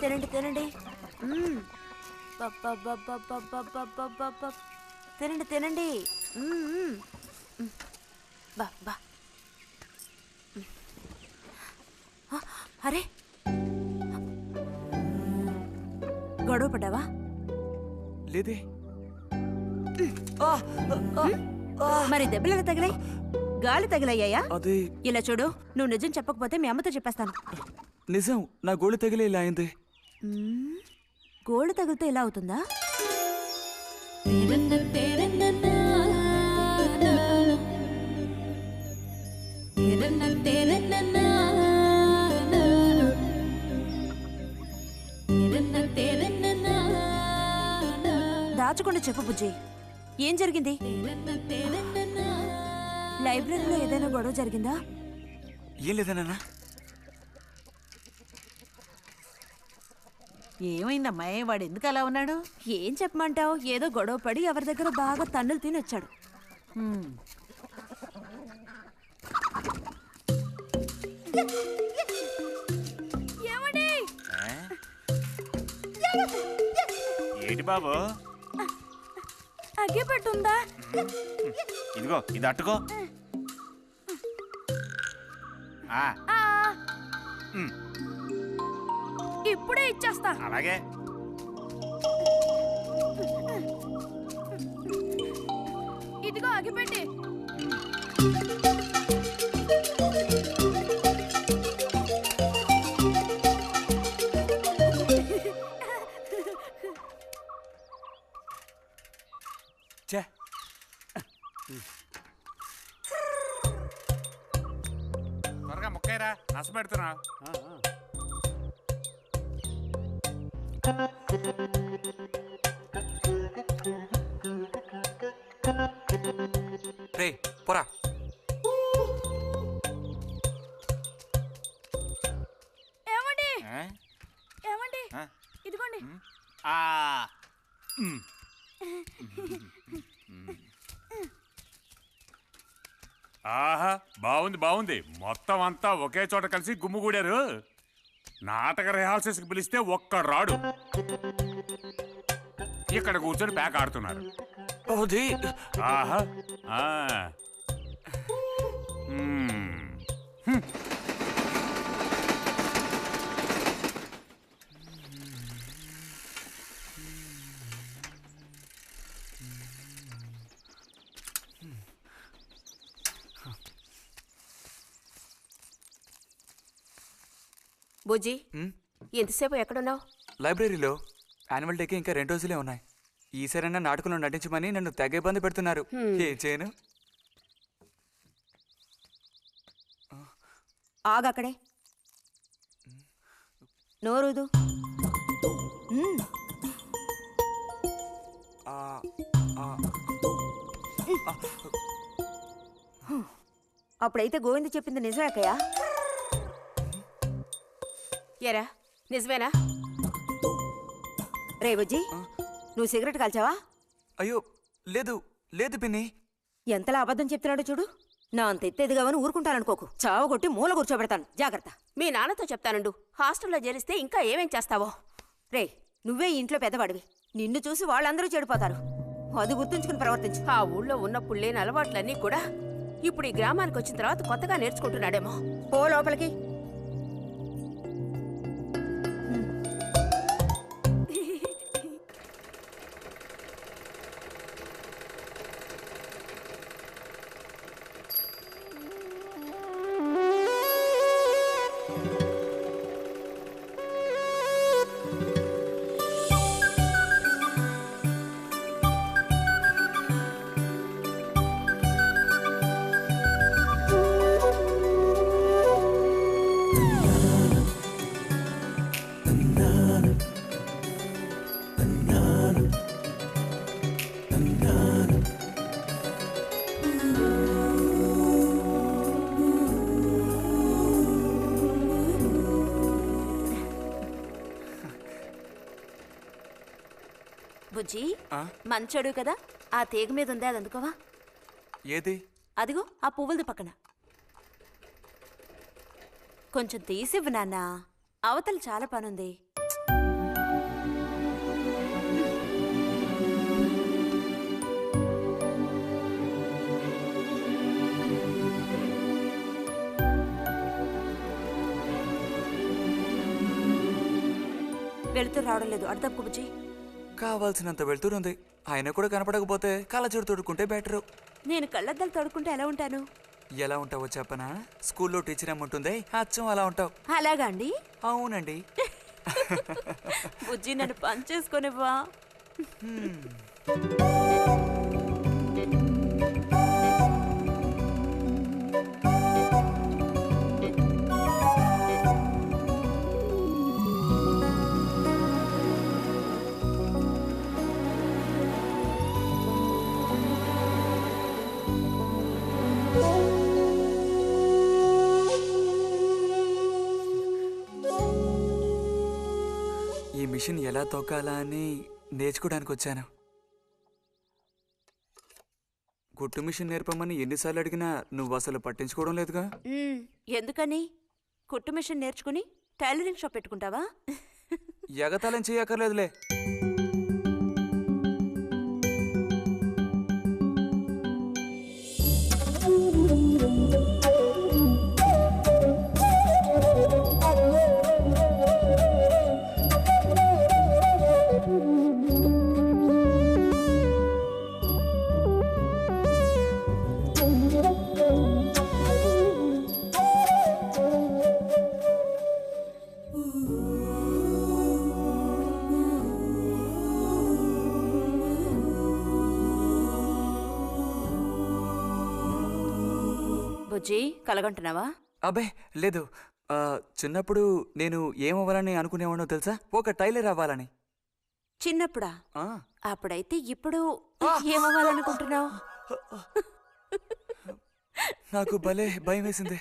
Speaker 7: తినండి తినండి. తినండి తినండి. బా బా. అరే, గొడవ పడ్డావా?
Speaker 2: లేదే.
Speaker 7: మరి దెబ్బలు ఎలా తగిలాయి? గాలి తగిలయ్యాయా?
Speaker 2: అదే.
Speaker 7: ఇలా చూడు, నువ్వు నిజం చెప్పకపోతే మీ అమ్మతో చెప్పేస్తాను.
Speaker 2: నిజం, నా గోళ్ళు తగిలే ఇలా అయింది.
Speaker 7: గోళ్ళు తగిలితే ఇలా అవుతుందా? దాచకుండా చెప్పు బుజ్జి, ఏం జరిగింది? లైబ్రరీలో ఏదైనా గొడవ జరిగిందా?
Speaker 2: ఏం లేదన్నా.
Speaker 9: ఏమైందమ్మా? వాడు ఎందుకు అలా ఉన్నాడు?
Speaker 7: ఏం చెప్పమంటావు, ఏదో గొడవ పడి ఎవరి దగ్గర బాగా తన్నులు తిని వచ్చాడు.
Speaker 11: ఏంటి బాబు?
Speaker 3: అగ్గి పెట్టుందా?
Speaker 11: ఇదిగో ఇది అట్టుకో.
Speaker 3: ఇప్పుడే ఇచ్చేస్తా.
Speaker 11: అలాగే.
Speaker 3: ఇదిగో అగిపెట్టి.
Speaker 11: త్వరగా ముక్కైరా, నష్టపెడుతున్నా.
Speaker 2: రే పోరా.
Speaker 3: ఏమండి ఏమండి, ఇదిగోండి.
Speaker 11: ఆహా, బాగుంది బాగుంది. మొత్తం అంతా ఒకే చోట కలిసి గుమ్ముగూడారు. నాటక రిహార్సల్స్కి పిలిస్తే ఒక్క రాడు. ఇక్కడ కూర్చొని ప్యాక్ ఆడుతున్నారు. ఆహా.
Speaker 5: బుజ్జి, ఎంతసేపు ఎక్కడున్నావు?
Speaker 2: లైబ్రరీలో. యాన్యువల్ డేకి ఇంకా 2 రోజులే ఉన్నాయి. ఈసారైనా నాటకంలో నటించమని నన్ను తెగ ఇబ్బంది పెడుతున్నారు. ఏం చేయను?
Speaker 4: ఆగక్కడే, నోరుదు. అప్పుడైతే గోవింద చెప్పింది నిజమేకయ్యా?
Speaker 5: ఎరా నిజమేనా?
Speaker 4: రే బుజ్జి, నువ్వు సిగరెట్ కాల్చావా?
Speaker 2: అయ్యో లేదు లేదు పిన్ని.
Speaker 4: ఎంతలా అబద్ధం చెప్తున్నాడో చూడు. నా అంత ఎత్తేదిగావని ఊరుకుంటాననుకోకు. చావగొట్టి మూల కూర్చోబెడతాను, జాగ్రత్త.
Speaker 5: మీ నాన్నతో చెప్తానుండు. హాస్టల్లో చేరిస్తే ఇంకా ఏమేం చేస్తావో.
Speaker 4: రే, నువ్వే ఇంట్లో పెద్దవాడివి. నిన్ను చూసి వాళ్ళందరూ చెడిపోతారు. అది గుర్తుంచుకుని ప్రవర్తించు.
Speaker 5: ఆ ఊళ్ళో ఉన్నప్పుడు లేని అలవాట్లన్నీ కూడా ఇప్పుడు ఈ గ్రామానికి వచ్చిన తర్వాత కొత్తగా నేర్చుకుంటున్నాడేమో.
Speaker 4: పో లోపలికి.
Speaker 7: బుజ్జి, మంచోడు కదా, ఆ తీగ మీద ఉంది, అది అందుకోవా?
Speaker 2: ఏది?
Speaker 7: అదిగో ఆ పువ్వులది పక్కన. కొంచెం తీసివ్వు నాన్న, అవతల చాలా పనుంది. వెళుతూ రావడం లేదు, అడు తప్పుకు బుజ్జి.
Speaker 2: కావాల్సినంత వెళ్తురుంది. ఆయన కూడా కనపడకపోతే కళ్ళజోడు తొడుక్కుంటే బెటరు.
Speaker 7: నేను కళ్ళద్దాలు తొడుక్కుంటే ఎలా ఉంటాను?
Speaker 2: ఎలా ఉంటావో చెప్పనా? స్కూల్లో టీచర్ ఏముంటుందే, అచ్చం అలా ఉంటావు.
Speaker 7: అలాగా అండి?
Speaker 2: అవునండి.
Speaker 7: బుజ్జి, నన్ను పని చేసుకొనివ్వా?
Speaker 2: మిషన్ ఎలా తొక్కాలా అని నేర్చుకోవడానికి వచ్చాను. కుట్టు మిషన్ నేర్పమని ఎన్నిసార్లు అడిగినా నువ్వు అసలు పట్టించుకోవడం లేదుగా.
Speaker 7: ఎందుకని? కుట్టు మిషన్ నేర్చుకుని టైలరింగ్ షాప్ పెట్టుకుంటావా?
Speaker 2: ఎగతాళం చేయక్కర్లేదులే.
Speaker 7: బుజ్జి కలగంటున్నావా?
Speaker 2: అబ్బే లేదు. చిన్నప్పుడు నేను ఏమవ్వాలని అనుకునేవాడో తెలుసా? ఒక టైలర్ అవ్వాలని.
Speaker 7: చిన్నప్పుడా?
Speaker 2: ఆ,
Speaker 7: అప్పుడైతే ఇప్పుడు ఏమవ్వాలనుకుంటున్నావు?
Speaker 2: నాకు భలే భయం వేసింది.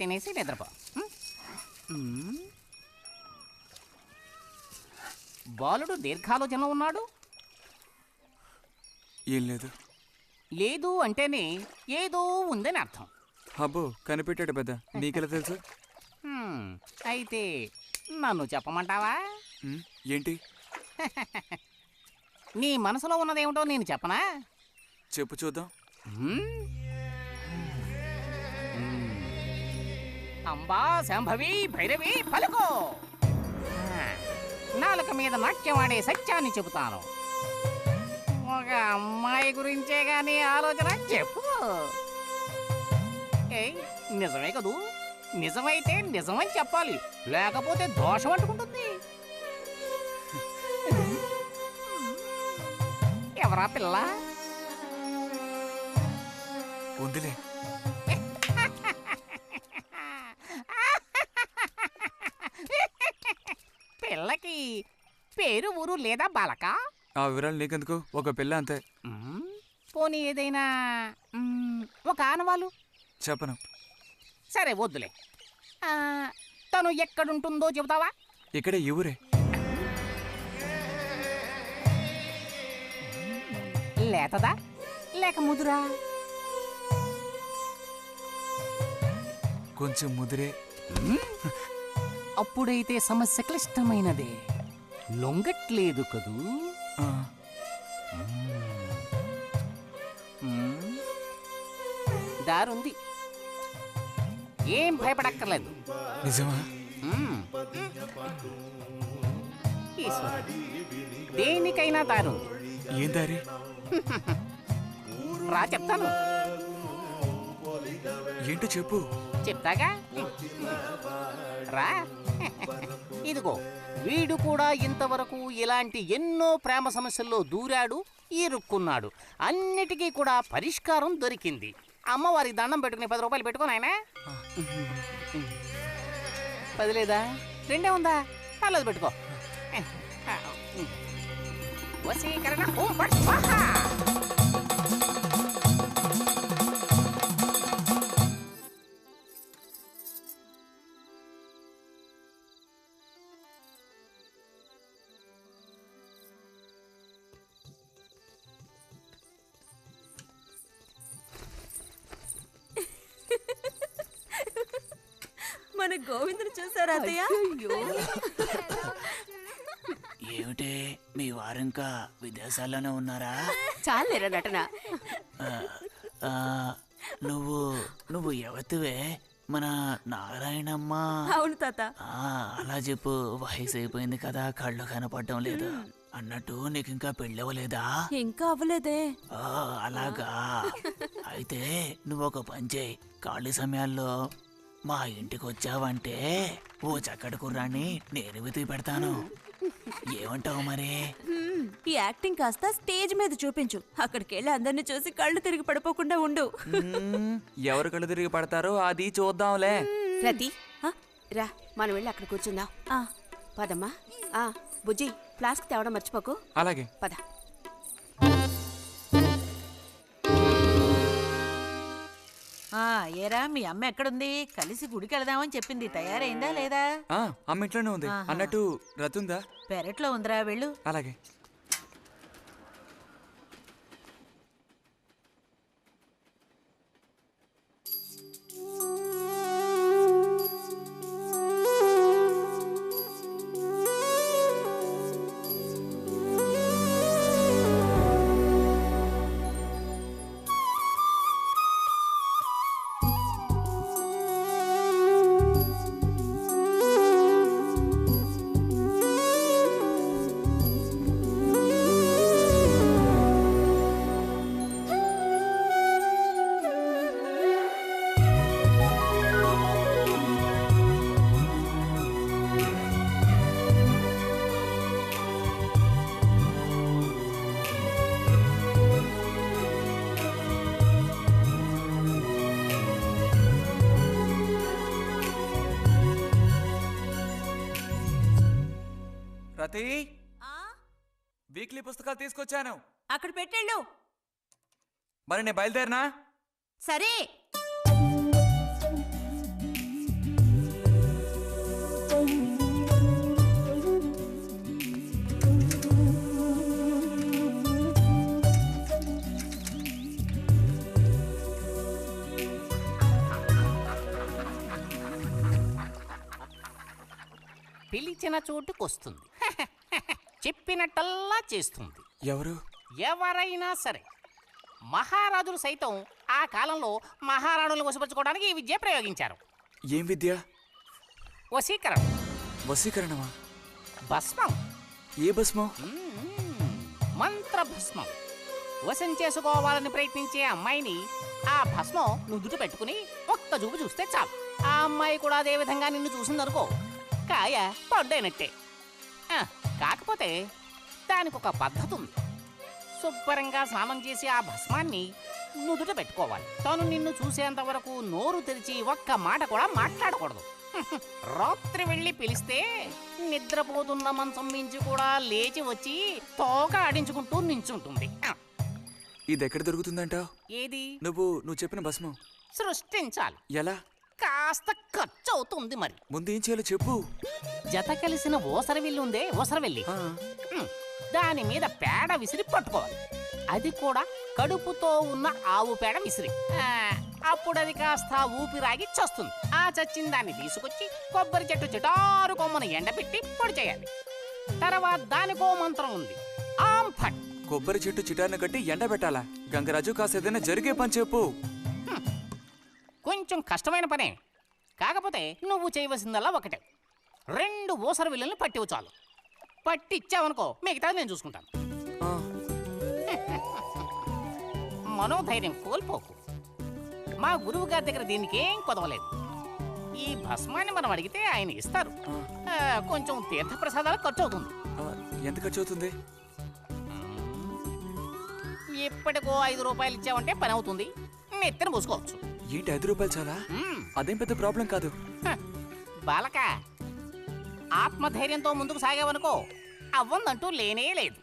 Speaker 10: తినేసి నిద్రపో. బాలుడు దీర్ఘాలోచనలో ఉన్నాడు.
Speaker 2: ఏం లేదు.
Speaker 10: లేదు అంటేనే ఏదో ఉందని అర్థం.
Speaker 2: అబ్బో కనిపెట్టాడు పెద్ద. నీకెలా తెలుసు?
Speaker 10: అయితే నన్ను చెప్పమంటావా?
Speaker 2: ఏంటి?
Speaker 10: నీ మనసులో ఉన్నదేమిటో నేను చెప్పనా?
Speaker 2: చెప్పు చూద్దాం.
Speaker 10: అంబా శాంభవి భైరవి పలుకో. నాలుక మీద నాట్యమాడే సత్యాన్ని చెబుతాను. ఒక అమ్మాయి గురించే గానీ ఆలోచన చెప్పు. ఏయ్ నిజమే కదూ? నిజమైతే నిజమని చెప్పాలి, లేకపోతే దోషం అంటుకుంటుంది. ఎవరా పిల్ల?
Speaker 2: ఉందిలే.
Speaker 10: పిల్లకి పేరు ఊరు లేదా బాలక?
Speaker 2: ఆ వివరాలు నీకెందుకు? ఒక పిల్ల అంతే.
Speaker 10: పోనీ ఏదైనా ఒక ఆనవాలు?
Speaker 2: చెప్పను.
Speaker 10: సరే వద్దులే. తను ఎక్కడుంటుందో చెబుతావా?
Speaker 2: ఇక్కడే ఈ ఊరే.
Speaker 10: లేతదా లేక ముదురా?
Speaker 2: కొంచెం ముదిరే.
Speaker 10: అప్పుడైతే సమస్య క్లిష్టమైనదే. లొంగట్లేదు కదూ? దారుంది, ఏం భయపడక్కర్లేదు.
Speaker 2: నిజమా?
Speaker 10: దేనికైనా దారుంది.
Speaker 2: ఏం దారి?
Speaker 10: రా చెప్తాను.
Speaker 2: ఏంటో చెప్పు.
Speaker 10: చెప్తాగా రా. ఇదిగో వీడు కూడా ఇంతవరకు ఇలాంటి ఎన్నో ప్రేమ సమస్యల్లో దూరాడు, ఇరుక్కున్నాడు. అన్నిటికీ కూడా పరిష్కారం దొరికింది. అమ్మవారికి దండం పెట్టుకుని 10 రూపాయలు పెట్టుకో నాయనా. 10 లేదా? 2 ఉందా? పర్లేదు పెట్టుకో. వశీకరణ ఓం ఫట్ స్వాహా.
Speaker 7: మన గోవిందుని చూసారా అత్తయ్య?
Speaker 12: ఏమిటే మీ వారింకా విదేశాల్లోనే ఉన్నారా?
Speaker 5: చాలేరా నటన.
Speaker 12: నువ్వు ఎవతివే? మన నారాయణమ్మ?
Speaker 7: అవును తాత.
Speaker 12: అలా చెప్పు. వయసు అయిపోయింది కదా, కళ్ళు కనపడటం లేదు. అన్నట్టు నీకు ఇంకా పెళ్ళవలేదా?
Speaker 7: ఇంకా అవ్వలేదే.
Speaker 12: అలాగా. అయితే నువ్వు ఒక పని చేయి. ఖాళీ సమయాల్లో మా ఇంటికి వచ్చావంటే ఓ చక్కటి కుర్రాన్ని నేను వెతికి పెడతాను. ఏమంటావు మరి?
Speaker 7: ఈ యాక్టింగ్ కాస్త స్టేజ్ మీద చూపించు. అక్కడికి వెళ్ళి అందరిని చూసి కళ్ళు తిరిగి పడిపోకుండా ఉండు.
Speaker 2: ఎవరు కళ్ళు తిరిగి పడతారో అది చూద్దాంలే.
Speaker 5: రతి రా, మనం వెళ్ళి అక్కడ కూర్చుందాం. పదమ్మా. బుజ్జి ఫ్లాస్క్ తేవడం మర్చిపోకు.
Speaker 2: అలాగే.
Speaker 5: పద.
Speaker 9: ఏరా మీ అమ్మ ఎక్కడుంది? కలిసి గుడికి వెళదామని చెప్పింది. తయారైందా లేదా?
Speaker 2: అమ్మ ఇంట్లోనే ఉంది. అన్నట్టు రతుందా?
Speaker 9: పెరట్లో ఉందిరా, వెళ్ళు.
Speaker 2: అలాగే. రతి, వీక్లీ పుస్తకాలు తీసుకొచ్చాను.
Speaker 7: అక్కడ పెట్టేళ్ళు.
Speaker 2: మరి నేను బయలుదేరినా?
Speaker 7: సరే.
Speaker 10: పిలిచిన చోటుకొస్తుంది. చెప్పినట్టల్లా చేస్తుంది.
Speaker 2: ఎవరు?
Speaker 10: ఎవరైనా సరే. మహారాజులు సైతం ఆ కాలంలో మహారాణులను వశపరచుకోవడానికి ఈ విద్య ప్రయోగించారు.
Speaker 2: ఏం విద్య?
Speaker 10: వశీకరణం.
Speaker 2: వశీకరణమా?
Speaker 10: భస్మం.
Speaker 2: ఏ భస్మం?
Speaker 10: మంత్ర భస్మం. వశం చేసుకోవాలని ప్రయత్నించే అమ్మాయిని ఆ భస్మం నుదుట పెట్టుకుని ఒక్క చూపు చూస్తే చాలు. ఆ అమ్మాయి కూడా అదే విధంగా నిన్ను చూసిందనుకో, కాయ పడ్డైనట్టే. కాకపోతే దానికి ఒక పద్ధతి ఉంది. శుభ్రంగా స్నానం చేసి ఆ భస్మాన్ని నుదుట పెట్టుకోవాలి. తను నిన్ను చూసేంత వరకు నోరు తెరిచి ఒక్క మాట కూడా మాట్లాడకూడదు. రాత్రి వెళ్ళి పిలిస్తే నిద్రపోతున్న మంచం మించి కూడా లేచి వచ్చి తోక ఆడించుకుంటూ నించుంటుంది.
Speaker 2: ఇది ఎక్కడ దొరుకుతుందంటావు?
Speaker 10: ఏది?
Speaker 2: నువ్వు చెప్పిన భస్మం
Speaker 10: సృష్టించాలి.
Speaker 2: ఎలా?
Speaker 10: కాస్త ఖర్చు అవుతుంది. మరి
Speaker 2: ముందు ఏం చేయాలో చెప్పు.
Speaker 10: జత కలిసిన ఓసరవిల్లు ఉందే, ఓసరవెల్లి, దాని మీద పేడ విసిరి పట్టుకోవాలి. అది కూడా కడుపుతో ఉన్న ఆవు పేడ విసిరి. అప్పుడు అది కాస్త ఊపిరాగి చస్తుంది. ఆ చచ్చిన దాన్ని తీసుకొచ్చి కొబ్బరి చెట్టు చిటారు కొమ్మను ఎండబెట్టి పొడి చేయాలి. తర్వాత దానికో మంత్రం ఉంది, ఆం ఫట్.
Speaker 2: కొబ్బరి చెట్టు చిటార్ను కట్టి ఎండబెట్టాలా? గంగరాజు కాసేదైనా జరిగే పని చెప్పు.
Speaker 10: కొంచెం కష్టమైన పనే. కాకపోతే నువ్వు చేయవలసిందల్లా ఒకటే, 2 ఊసర విల్లుల్ని పట్టివు చాలు. పట్టిచ్చావనుకో, మిగతాది నేను చూసుకుంటాను. మనోధైర్యం కోల్పోకు. మా గురువు గారి దగ్గర దీనికేం కొదవలేదు. ఈ భస్మాన్ని మనం అడిగితే ఆయన ఇస్తారు. కొంచెం తీర్థప్రసాదాలు ఖర్చు అవుతుంది.
Speaker 2: ఎంత ఖర్చు అవుతుంది?
Speaker 10: ఇప్పటికో 5 రూపాయలు ఇచ్చావంటే పని అవుతుంది. నెత్తిన పూసుకోవచ్చు.
Speaker 2: ఏంటి 5 రూపాయలు చాలా? అదేం పెద్ద ప్రాబ్లం కాదు.
Speaker 10: బాలక, ఆత్మధైర్యంతో ముందుకు సాగావనుకో, అవ్వందంటూ లేనే లేదు.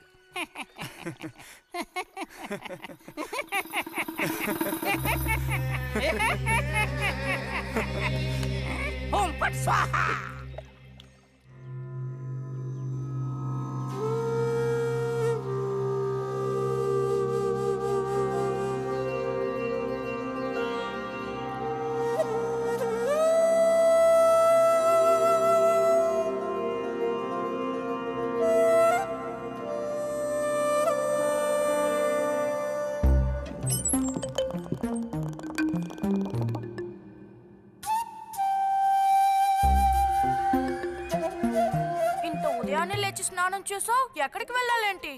Speaker 10: ఓం పట్ స్వాహ.
Speaker 3: ఉదయాన్నే లేచి స్నానం చేసావు, ఎక్కడికి వెళ్ళాలేంటి?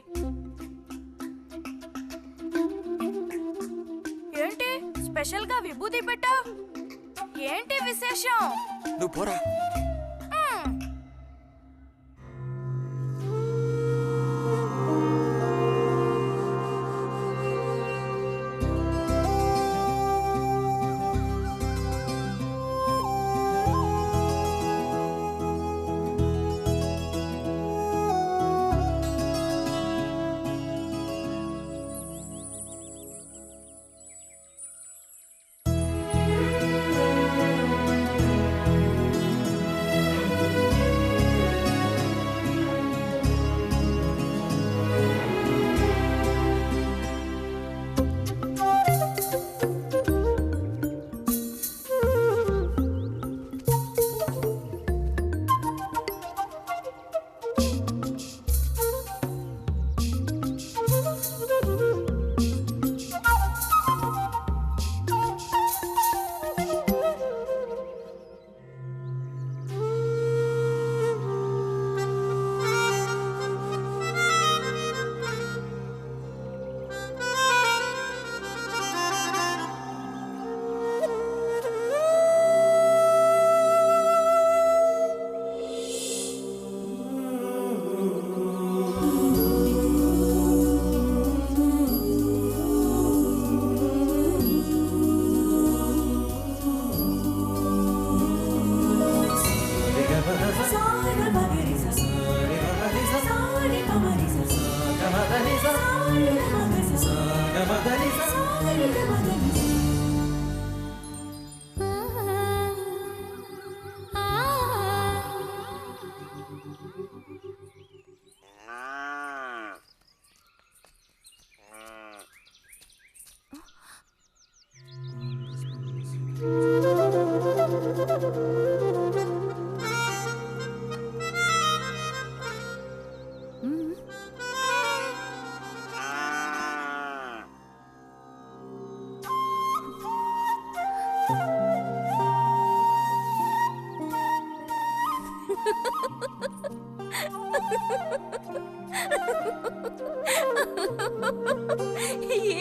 Speaker 3: ఏంటి స్పెషల్ గా విభూతి పెట్టా? ఏంటి విశేషం?
Speaker 2: నువ్వు పోరా.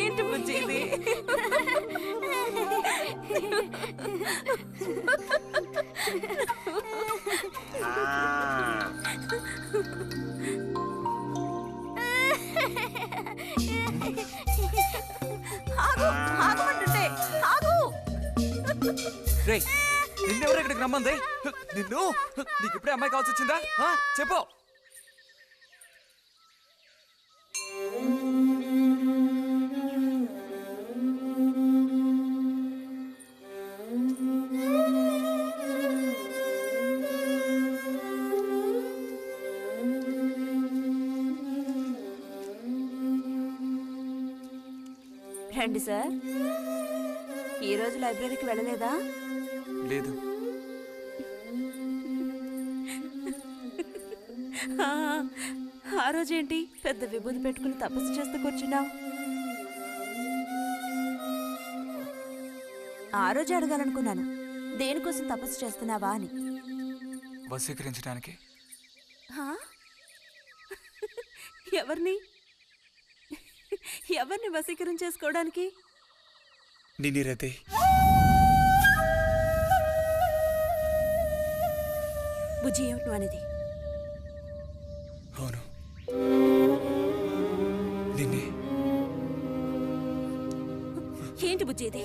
Speaker 7: ఏంటి బుజ్జి ఇది? ఆగు, ఆగమంటుంటే ఆగు.
Speaker 2: రే నిన్నెవరు ఇక్కడికి రమ్మంది? నిన్ను నీకు ఇప్పుడే అమ్మాయి కావాల్సి వచ్చిందా? చెప్పు.
Speaker 7: రండి సార్. ఈరోజు లైబ్రరీకి వెళ్ళలేదా?
Speaker 2: లేదు.
Speaker 7: ఆ రోజేంటి పెద్ద విభూతి పెట్టుకుని తపస్సు చేస్తూ కూర్చున్నావు? ఆ రోజు అడగాలనుకున్నాను, దేనికోసం తపస్సు చేస్తున్నావా అని.
Speaker 2: వశీకరించడానికి.
Speaker 7: ఎవరిని ఎవరిని వశీకరించేసుకోవడానికి?
Speaker 2: నిన్నిరతే.
Speaker 7: బుజ్జి ఏమిటి నువ్వు అనేది?
Speaker 2: అవును, నిన్నే.
Speaker 7: ఏంటి బుజ్జి ఇది?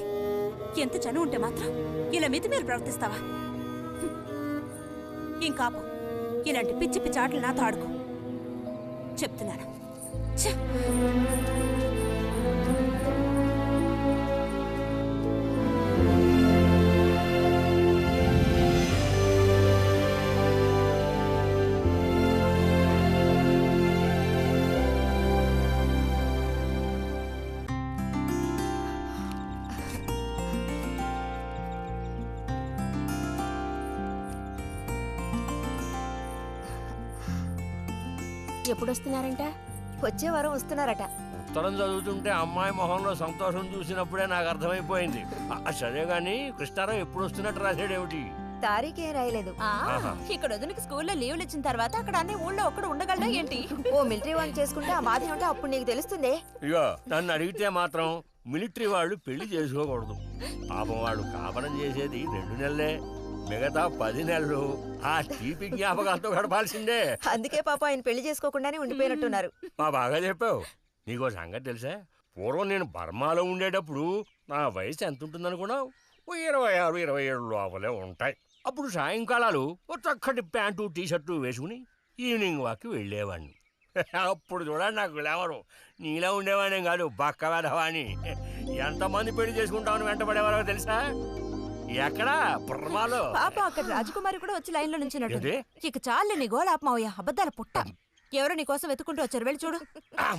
Speaker 7: ఎంత చనువు ఉంటే మాత్రం ఇలా మితిమీరి ప్రవర్తిస్తావా? ఇంకాపు ఇలాంటి పిచ్చి పిచ్చి ఆటలు నాతో ఆడుకో చెప్తున్నాను. ఛ!
Speaker 5: ఎప్పుడొస్తున్నారంట?
Speaker 4: వచ్చే వారం వస్తున్నారట.
Speaker 8: ఉత్తరం చదువుతుంటే అమ్మాయి మొహంలో సంతోషం చూసినప్పుడే నాకు అర్థమైపోయింది. సరే గాని కృష్ణారావు ఎప్పుడు వస్తున్నట్టు రాశాడేమిటి?
Speaker 4: తారీఖే రాయలేదు.
Speaker 7: ఇక్కడ వదినకి స్కూల్లో లీవ్లు ఇచ్చిన తర్వాత అక్కడ అన్ని ఊళ్ళో ఒక్కడు ఉండగలడా ఏంటి?
Speaker 4: ఓ మిలిటరీ వాడిని చేసుకుంటే ఆ బాధ ఏమిటో అప్పుడు నీకు తెలుస్తుంది.
Speaker 8: ఇగో నన్ను అడిగితే మాత్రం మిలిటరీ వాళ్ళు పెళ్లి చేసుకోకూడదు. పాపం వాళ్ళు కాపరం చేసేది 2 నెలలే, మిగతా 10 నెలలు ఆ తీపి జ్ఞాపకాలతో గడపాల్సిందే.
Speaker 4: అందుకే పాప ఆయన పెళ్లి చేసుకోకుండానే ఉండిపోయినట్టున్నారు.
Speaker 8: మా బాగా చెప్పావు. నీకో సంగతి తెలుసా? పూర్వం నేను బర్మాలో ఉండేటప్పుడు నా వయసు ఎంత ఉంటుందనుకున్నావు? 26, 27 లోపలే ఉంటాయి. అప్పుడు సాయంకాలాలు ఓ చక్కటి ప్యాంటు టీషర్టు వేసుకుని ఈవినింగ్ వాక్కి వెళ్ళేవాడిని. అప్పుడు చూడండి నాకు గ్లామరు. నీలా ఉండేవాడిని కాదు, బక్క వెధవాని. ఎంతమంది పెళ్లి చేసుకుంటామని వెంటబడేవారో తెలుసా? ఎక్కడా బర్మాలో.
Speaker 7: పాప అక్కడ రాజకుమారి కూడా వచ్చి లైన్లో నుంచినట్టు.
Speaker 8: ఏంటి?
Speaker 7: ఇక చాలు నీ గోలాపమావయ్యా, అబద్ధాల పుట్ట. ఎవరో నీ కోసం వెతుకుంటూ వచ్చారు, వెళ్ళి చూడు.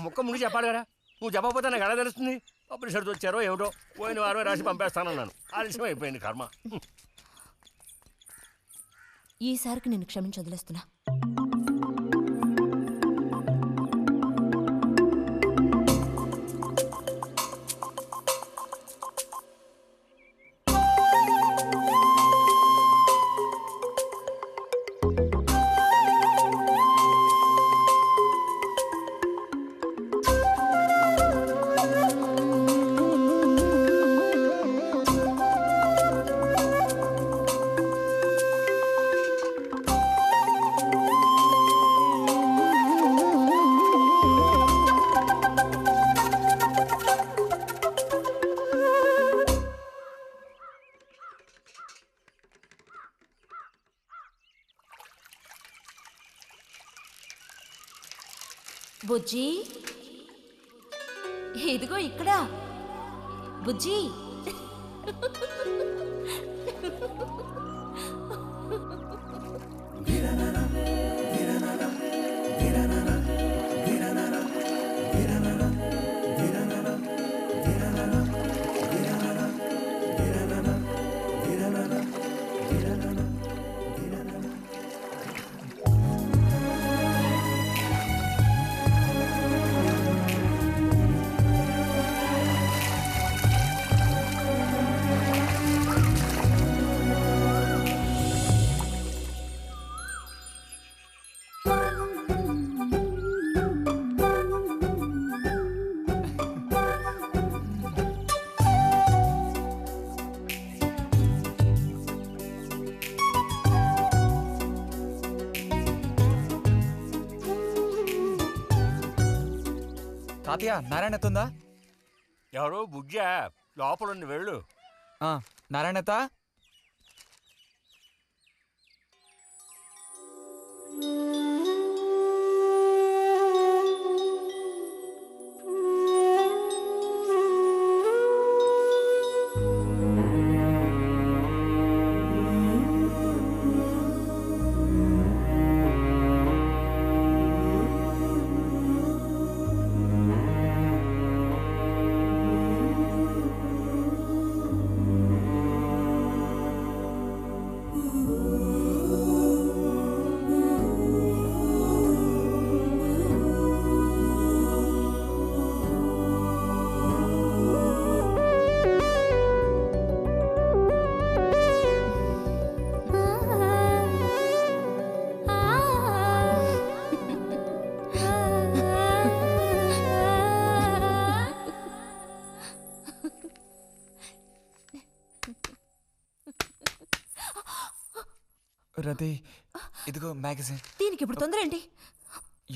Speaker 8: ముక్క ముందు చెప్పాలి కదా, నువ్వు చెప్పకపోతే నాకు ఎలా తెలుస్తుంది? అప్పుడు సరితో వచ్చారో ఏమిటో, పోయిన వారమే రాసి పంపేస్తానన్నాను. ఆలస్యం అయిపోయింది కర్మ.
Speaker 7: ఈసారికి నేను క్షమించి వదిలేస్తున్నా. బుజ్జి, ఇదిగో ఇక్కడ. బుజ్జి,
Speaker 2: తాతయ్య నారాయణతుందా?
Speaker 8: ఎవరు బుజ్జా? లోపల వెళ్ళు.
Speaker 2: నారాయణత. రతి, ఇదిగో మ్యాగజైన్.
Speaker 7: దీనికి ఇప్పుడు తొందర ఏంటి?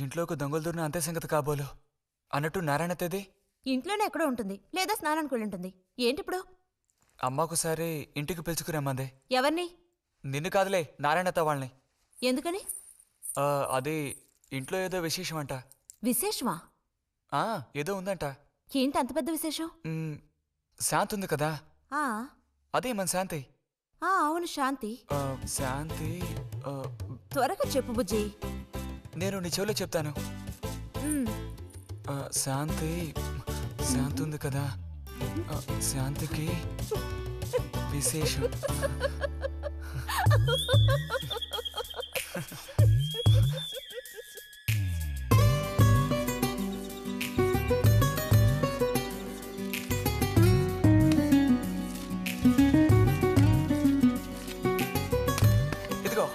Speaker 2: ఇంట్లో ఒక దొంగలు దూరిన అంతే సంగతి కాబోలు. అన్నట్టు నారాయణతేది?
Speaker 7: ఇంట్లోనే ఎక్కడో ఉంటుంది, లేదా స్నానానికి వెళ్ళి ఉంటుంది. ఏంటి ఇప్పుడు?
Speaker 2: అమ్మ ఒకసారి ఇంటికి పిలుచుకురమ్మంది.
Speaker 7: ఎవరిని?
Speaker 2: నిన్ను కాదులే, నారాయణత వాళ్ళని.
Speaker 7: ఎందుకని?
Speaker 2: అది ఇంట్లో ఏదో విశేషం అంట.
Speaker 7: విశేషమా?
Speaker 2: ఏదో ఉందంట.
Speaker 7: ఏంటి అంత పెద్ద విశేషం?
Speaker 2: శాంతి ఉంది కదా,
Speaker 7: ఆ
Speaker 2: అదే మన శాంతి.
Speaker 7: అవును, శాంతి.
Speaker 2: శాంతి
Speaker 7: త్వరగా చెప్పు బుజ్జి.
Speaker 2: నేను నీ చెవిలో చెప్తాను. శాంతి ఉంది కదా, శాంతికి విశేషం. ఇదిగో.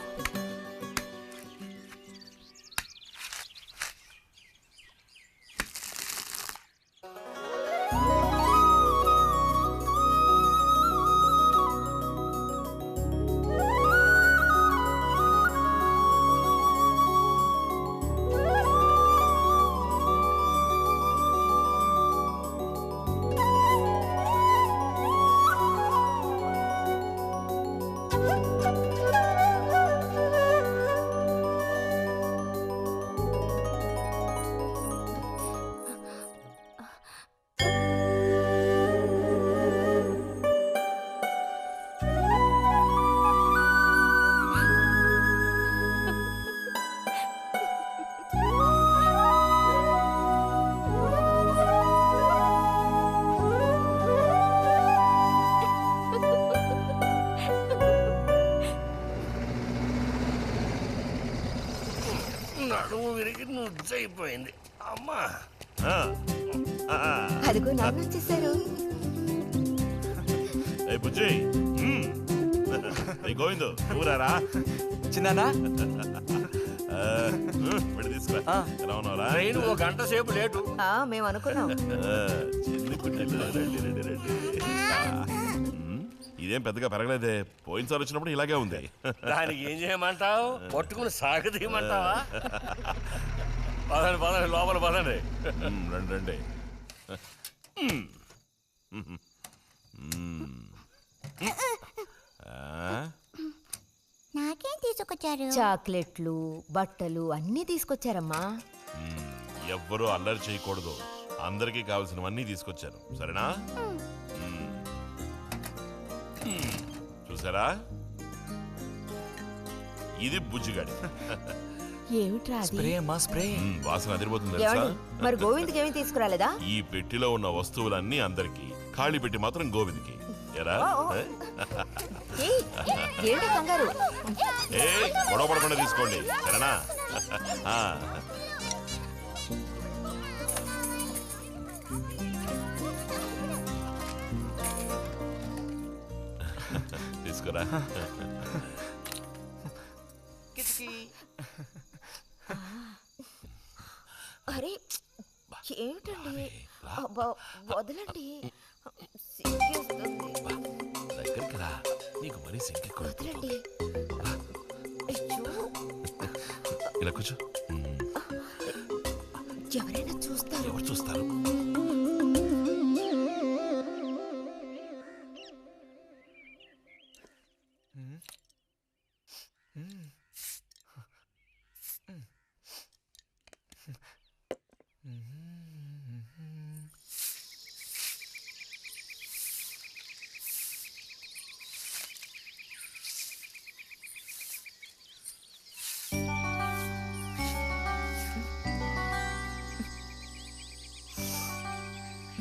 Speaker 8: నడుము విరిగి నుజ్జైపోయింది అమ్మా.
Speaker 4: అదిగో నాన్న వచ్చేసారు.
Speaker 13: బుజ్జి, గోవిందు ఊరారా?
Speaker 2: చిన్నానా
Speaker 13: తీసుకో. ఎలా ఉన్నారా?
Speaker 8: ట్రైన్ ఓ గంట సేపు లేటు.
Speaker 4: మేము అనుకున్నాం.
Speaker 13: ఇదేం పెద్దగా పెరగలేదే, పోయినసారి వచ్చినప్పుడు ఇలాగే ఉంది.
Speaker 8: దానికి ఏం చేయమంటావు? పట్టుకుని సాగదీయమంటావా? పదండి పదండి, లోపల పదండి.
Speaker 13: రండి రండి.
Speaker 6: నాకేం తీసుకొచ్చారు?
Speaker 4: చాక్లెట్లు, బట్టలు అన్నీ తీసుకొచ్చారమ్మా.
Speaker 13: ఎవ్వరూ అల్లరి చేయకూడదు, అందరికీ కావాల్సినవన్నీ తీసుకొచ్చాను, సరేనా? చూసారా, ఇది బుజ్జిగాడి.
Speaker 4: ఏమిట్రా అది?
Speaker 2: స్ప్రే అమ్మా, స్ప్రే.
Speaker 13: వాసన అదిరిపోతుంది తెలుసా?
Speaker 4: మరి గోవింద్కి ఏమీ తీసుకురాలేదా?
Speaker 13: ఈ పెట్టిలో ఉన్న వస్తువులన్నీ అందరికి, ఖాళీ పెట్టి మాత్రం గోవింద్కి. ఎరా
Speaker 4: ఏంటి కంగారు?
Speaker 13: గొడవ పడకుండా తీసుకోండి, సరేనా? తీసుకురా.
Speaker 4: అరే ఏమిటండి, వదలండి.
Speaker 13: దగ్గరికి రా, నీకు మరీ
Speaker 4: వదలండి.
Speaker 13: ఇలా కూర్చో.
Speaker 6: ఎవరైనా చూస్తారు.
Speaker 13: ఎవరు చూస్తారు?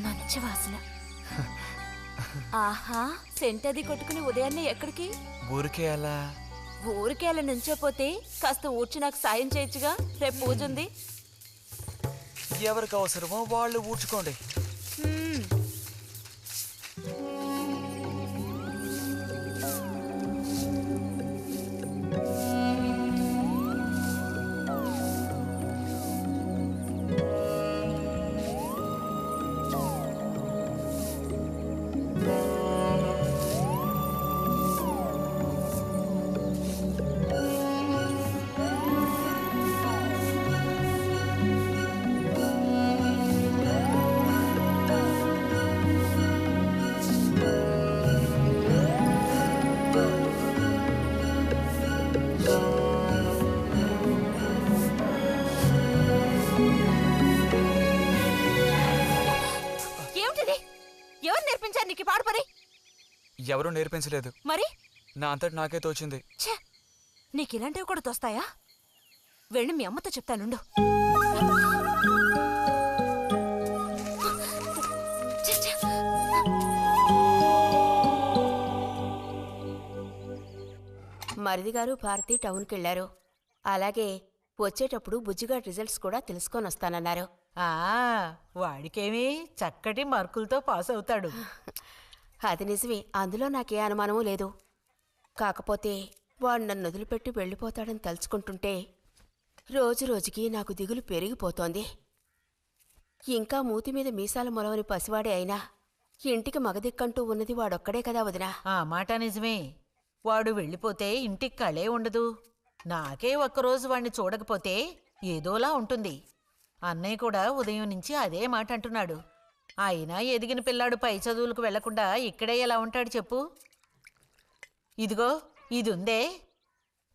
Speaker 3: మంచి వాసన. ఆహా, సెంట్ అది కొట్టుకుని ఉదయాన్నే ఎక్కడికి?
Speaker 2: ఊరికే అలా.
Speaker 3: ఊరికే అలా నుంచోపోతే కాస్త ఊడ్చి నాకు సాయం చేయొచ్చుగా, రేపు పూజ ఉంది.
Speaker 2: ఎవరికి అవసరమో వాళ్ళు ఊడ్చుకోండి. ఎవరూ నేర్పించలేదు,
Speaker 3: మరి
Speaker 2: నా అంతటి నాకే తోచింది.
Speaker 3: నీకు ఇలాంటివి కూడా తోస్తాయా? వెళ్ళి మీ అమ్మతో చెప్తానుండు.
Speaker 5: మరిది గారు భారతి టౌన్కి వెళ్లారు. అలాగే వచ్చేటప్పుడు బుజ్జిగా రిజల్ట్స్ కూడా తెలుసుకొని వస్తానన్నారు.
Speaker 9: వాడికేమి చక్కటి మార్కులతో పాస్ అవుతాడు.
Speaker 5: అది నిజమే, అందులో నాకే అనుమానమూ లేదు. కాకపోతే వాడు నన్ను వదిలిపెట్టి వెళ్ళిపోతాడని తలుచుకుంటుంటే రోజు రోజుకి నాకు దిగులు పెరిగిపోతోంది. ఇంకా మూతి మీద మీసాల మొలవని పసివాడే అయినా ఇంటికి మగదిక్కంటూ ఉన్నది వాడొక్కడే కదా వదినా.
Speaker 9: ఆ మాట నిజమే. వాడు వెళ్ళిపోతే ఇంటికి కళే ఉండదు. నాకే ఒక్కరోజు వాణ్ణి చూడకపోతే ఏదోలా ఉంటుంది. అన్నయ్య కూడా ఉదయం నుంచి అదే మాట అంటున్నాడు. అయినా ఎదిగిన పిల్లాడు పై చదువులకు వెళ్లకుండా ఇక్కడే ఎలా ఉంటాడు చెప్పు? ఇదిగో ఇది ఉందే,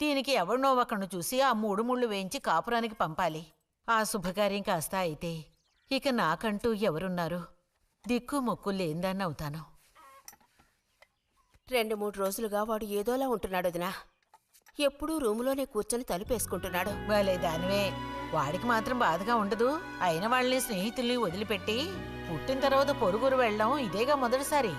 Speaker 9: దీనికి ఎవరినో ఒకరిని చూసి ఆ 3 ముళ్ళు వేయించి కాపురానికి పంపాలి. ఆ శుభకార్యం కాస్త అయితే ఇక నాకంటూ ఎవరున్నారు? దిక్కు మొక్కు లేందాన్ని అవుతాను.
Speaker 5: 2-3 రోజులుగా వాడు ఏదోలా ఉంటున్నాడు వదినా. ఎప్పుడూ రూములోనే కూర్చొని తలుపేసుకుంటున్నాడు.
Speaker 9: భలే దానివే. వాడికి మాత్రం బాధగా ఉండదు. అయిన వాళ్ళని స్నేహితుల్ని వదిలిపెట్టి పుట్టిన తర్వాత పొరుగురు వెళ్ళడం ఇదేగా మొదటిసారి.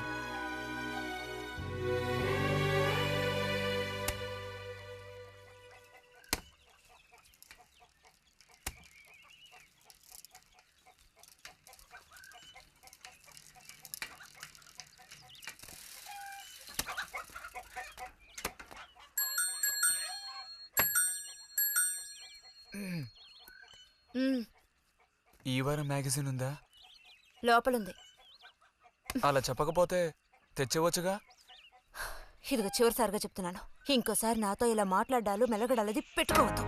Speaker 2: ఈ వారం మ్యాగజైన్ ఉందా?
Speaker 3: లోపలుంది.
Speaker 2: అలా చెప్పకపోతే తెచ్చేవచ్చుగా.
Speaker 3: ఇదిగో చివరిసారిగా చెప్తున్నాను, ఇంకోసారి నాతో ఇలా మాట్లాడాలు మెలగడాలది పెట్టుకోవద్దు.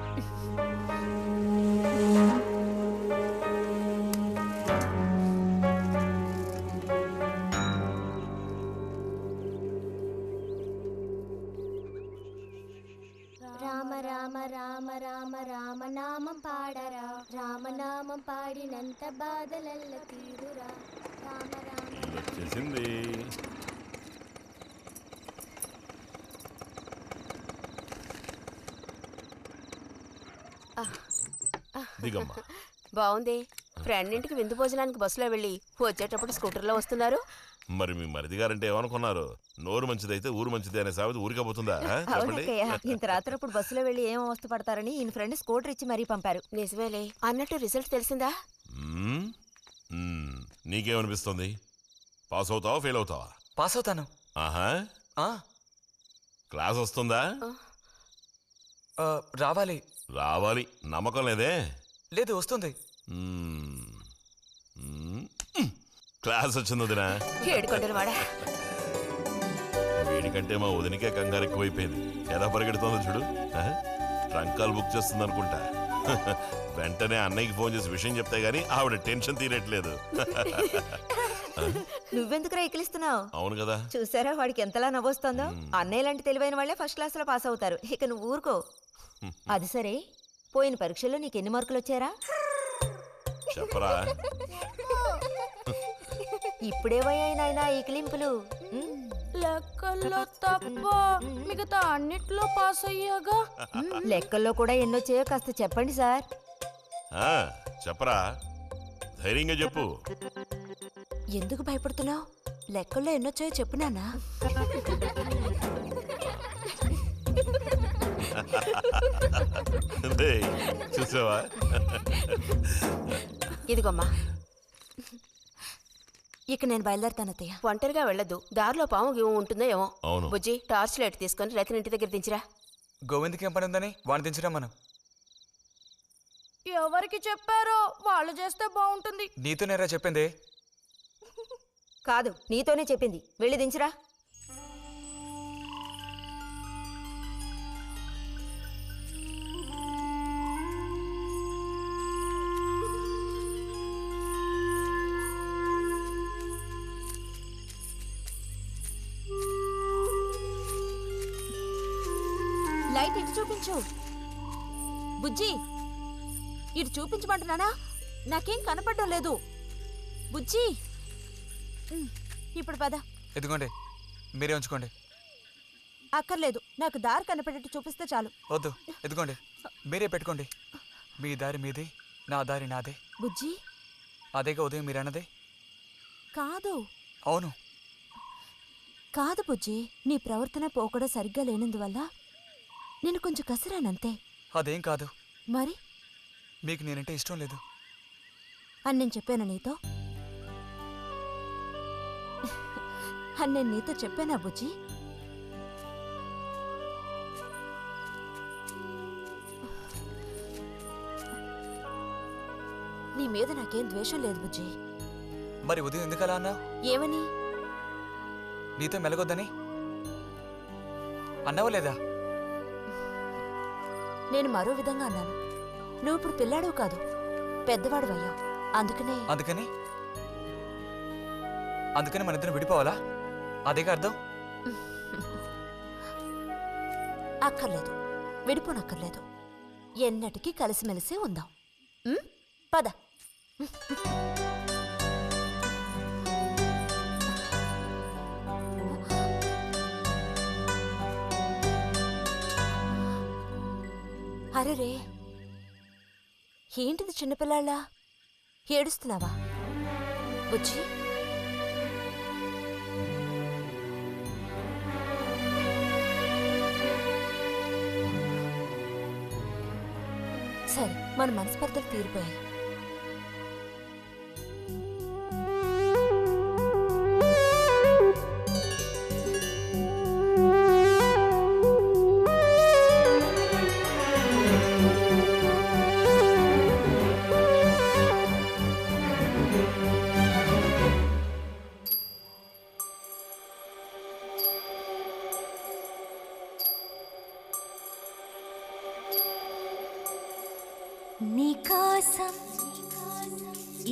Speaker 6: రామ రామ రామ రామ రామనామం పాడరా, రామనామం పాడినంత బాధలల్ల తీరురా. రామ రామ
Speaker 13: వచ్చేసింది. దిగమ్మా.
Speaker 5: బాగుంది. ఫ్రెండ్ ఇంటికి విందు భోజనానికి బస్సులో వెళ్ళి వచ్చేటప్పుడు స్కూటర్లో వస్తున్నారు.
Speaker 13: మరి మీ మరిది గారంటే ఏమనుకున్నారు? నోరు మంచిదైతే ఊరు మంచిది అనే సామెత ఊరికపోతుందా? చెప్పండి.
Speaker 4: ఇంత రాత్రప్పుడు బస్సులో వెళ్ళి ఏం అవస్థ పడతారని ఈయన ఫ్రెండ్ స్కూటర్ ఇచ్చి మరీ పంపారు.
Speaker 5: నిజమేలే. అన్నట్టు రిజల్ట్ తెలిసిందా?
Speaker 13: నీకేమనిపిస్తుంది? పాస్ అవుతావా ఫెయిల్ అవుతావా?
Speaker 2: పాస్ అవుతాను.
Speaker 13: ఆహా. క్లాస్ వస్తుందా?
Speaker 2: రావాలి.
Speaker 13: రావాలి. నమ్మకం లేదే?
Speaker 2: లేదు, వస్తుంది.
Speaker 13: క్లాస్ వచ్చింది వదినా. వీడికంటే మా వదినికే కంగారు ఎక్కువైపోయింది. ఎలా పరిగెడుతుందో చూడు. ట్రంకాలు బుక్ చేస్తుంది అనుకుంటా. వెంటనే అన్నయ్యకి ఫోన్ చేసి విషయం చెప్తే గానీ ఆవిడ టెన్షన్ తీరట్లేదు.
Speaker 4: నువ్వెందుకు ఎక్కిలిస్తున్నావు?
Speaker 13: అవును కదా,
Speaker 4: చూసారా వాడికి ఎంతలా నవ్వొస్తుందో. అన్నయ్య లాంటి తెలివైన వాళ్ళే ఫస్ట్ క్లాస్ లో పాస్ అవుతారు. ఇక నువ్వు ఊరుకో. అది సరే, పోయిన పరీక్షల్లో నీకు ఎన్ని మార్కులు వచ్చారా?
Speaker 13: చెప్పరా.
Speaker 4: ఇప్పుడేవయ్యాయి నాయనా ఈ క్లింపులు?
Speaker 3: లెక్కల్లో తప్ప మిగతా అన్నిట్లో పాస్ అయ్యాగా.
Speaker 4: లెక్కల్లో కూడా ఎన్నొచ్చాయో కాస్త చెప్పండి సార్.
Speaker 13: చెప్పరా, ధైర్యంగా చెప్పు.
Speaker 7: ఎందుకు భయపడుతున్నావు? లెక్కల్లో ఎన్నొచ్చాయో చెప్పు నాన్నా.
Speaker 13: చూసావా?
Speaker 5: ఇదిగోమ్మా.
Speaker 7: ఇక నేను బయలుదేరుతాను అత్తయ్య.
Speaker 5: ఒంటరిగా వెళ్ళదు, దారిలో పాము గీము ఉంటుందో ఏమో.
Speaker 13: అవును.
Speaker 5: బుజ్జి, టార్చ్ లైట్ తీసుకొని రతిని ఇంటి దగ్గర దించిరా.
Speaker 2: గోవింద్కి ఏం పని ఉందని వాడిని దించరా మనం?
Speaker 3: ఎవరికి చెప్పారో వాళ్ళు చేస్తే బాగుంటుంది.
Speaker 2: నీతో నేరా చెప్పింది?
Speaker 4: కాదు, నీతోనే చెప్పింది. వెళ్ళి దించిరా.
Speaker 7: లైట్ ఇటు చూపించు. బుజ్జి, ఇటు చూపించమంటున్నానా? నాకేం కనపడడం లేదు. బుజ్జి, ఇప్పుడు పద.
Speaker 2: ఎదుగోండి, మీరే ఉంచుకోండి.
Speaker 7: అక్కర్లేదు, నాకు దారి కనపడేట్టు చూపిస్తే చాలు.
Speaker 2: వద్దు, ఎదుగోండి, మీరే పెట్టుకోండి. మీ దారి మీదే, నా దారి నాదే.
Speaker 7: బుజ్జి,
Speaker 2: అదేగా ఉదయం మీరు అన్నదే.
Speaker 7: కాదు.
Speaker 2: అవును.
Speaker 7: కాదు బుజ్జి, నీ ప్రవర్తన పోకడ సరిగ్గా లేనందువల్ల నేను కొంచెం కసిరానంతే.
Speaker 2: అదేం కాదు.
Speaker 7: మరి
Speaker 2: మీకు నేనంటే ఇష్టం లేదు
Speaker 7: అని నేను చెప్పాను నీతో? అని నేను నీతో చెప్పానా బుజ్జి? నీ మీద నాకేం ద్వేషం లేదు బుజ్జి.
Speaker 2: మరి ఉదయం ఎందుకలా అన్నావు?
Speaker 7: ఏమని?
Speaker 2: నీతో మెలగొద్దని అన్నావా లేదా?
Speaker 7: నేను మరో విధంగా అన్నాను. నువ్వు ఇప్పుడు పిల్లాడు కాదు, పెద్దవాడు అయ్యావు. అందుకనే
Speaker 2: అందుకని మన ఇద్దరం విడిపోవాలా? అదేగా అర్థం?
Speaker 7: అక్కర్లేదు, విడిపోనక్కర్లేదు. ఎన్నటికీ కలిసిమెలిసి ఉందాం. పద. అరే, ఏంటిది చిన్నపిల్లాళ్ళ ఏడుస్తున్నావా బుజ్జి? సరే, మన మనస్పర్ధలు తీరిపోయాయి.
Speaker 14: నీకోసం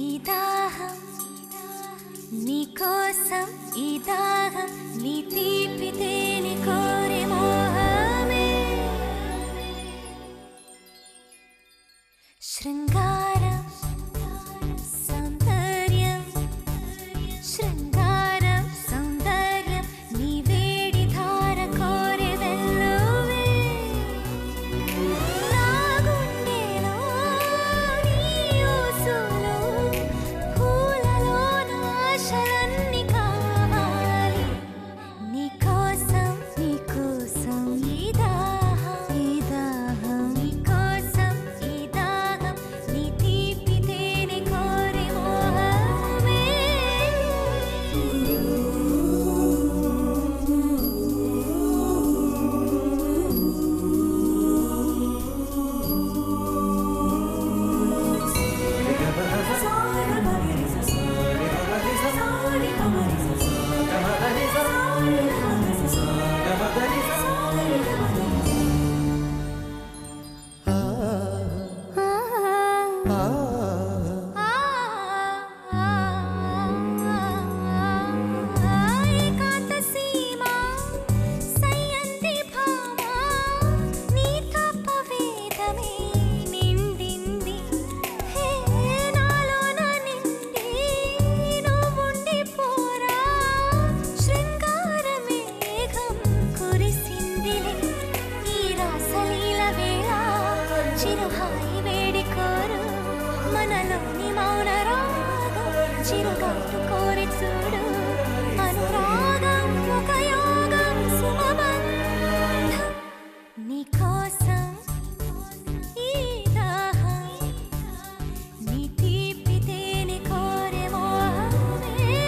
Speaker 14: ఈ దాహం, నీకోసం ఈ దాహం, నీ తీపి తేనె కోరి మోహమే. శృంగారం సౌందర్యం, శృంగారం సౌందర్యం, నీ వేడి ధార కోరి వెల్లువే. నా గుండెలో నీ ఊసులు, పూలలో నా ఆశలన్నీ కావాలి. నీకోసం నీకోసం రాసలీల వేళ చిరుహాయి వేడి కోరు మనలోని మౌన రాగం చిరుగాటు కోరి చూడు అనురాగం ఒక యోగం సుమబంధం నీకోసం ఈ దాహం నీ తీపి తేనె కోరే మోహమే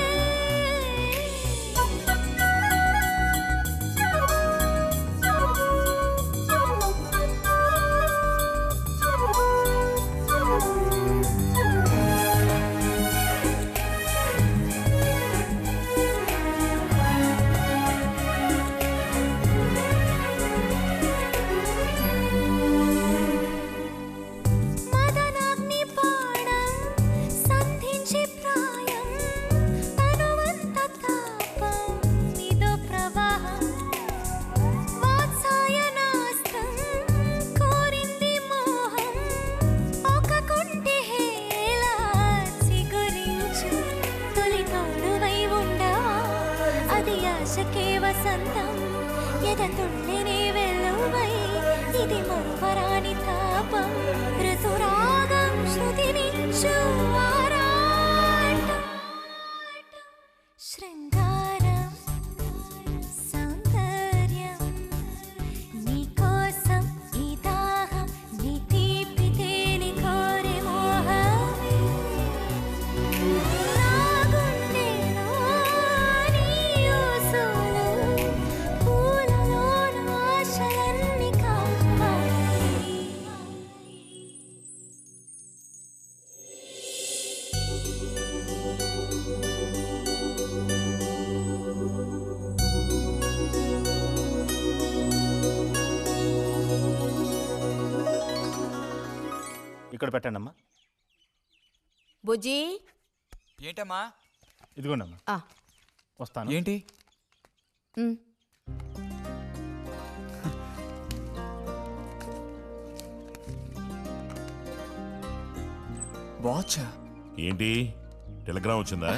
Speaker 14: మదనాగ్ని బాణం సంధించే ప్రాయం తనువంత తాపం ఇదో ప్రవాహం వాత్సాయనాస్త్రం కోరింది మోహం ఒక కొంటె హేళ చిగురించు తొలి తోడువై ఉండవా అది ఆశకే వసంతం ఎదతుండెనే వెల్లువై ఇది మరువరాని తాపం ఋతురాగం శృతి మించు ఆరాటం శృంగారం సౌందర్యం నీకోసం ఈ దాహం నీ తీపి తేనె కోరే మోహమే నా గుండెలో నీ ఊసులు పూలలోన ఆశలన్నీ కాపాడి
Speaker 15: ఇక్కడ పెట్టండి అమ్మా.
Speaker 5: బుజ్జి
Speaker 2: ఏంటమ్మా?
Speaker 15: ఇదిగోండమ్మా.
Speaker 5: ఆ.
Speaker 15: వస్తాను.
Speaker 2: ఏంటి?
Speaker 5: ఉమ్.
Speaker 2: వాచా?
Speaker 13: ఏంటి టెలిగ్రామ్ వచ్చిందా?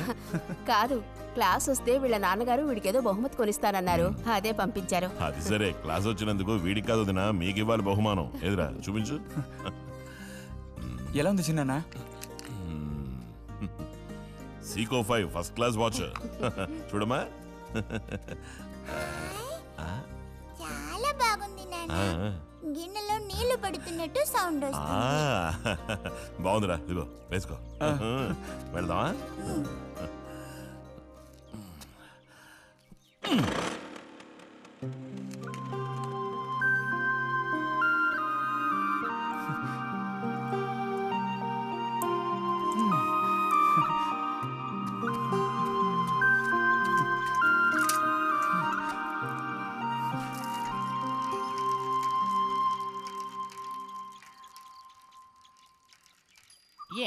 Speaker 5: కాదు, క్లాస్ వస్తే వీళ్ళ నాన్నగారు వీడికేదో బహుమతి కొనిస్తానన్నారు, అదే పంపించారు.
Speaker 13: అది సరే, క్లాస్ వచ్చినందుకు వీడికి కాదు వదినా, మీకు ఇవ్వాలి బహుమానం. ఎదురా చూపించు.
Speaker 2: ఎలా ఉంది చిన్న?
Speaker 13: Seeko 5 first class watch. చూడమ్మా.
Speaker 6: చాలా బాగుంది నాన్న. గిన్నెలో నీళ్లు పడుతున్నట్టు సౌండ్ వస్తుంది.
Speaker 13: బాగుందిరా, ఇదిగో వేసుకో. వెళ్దామా?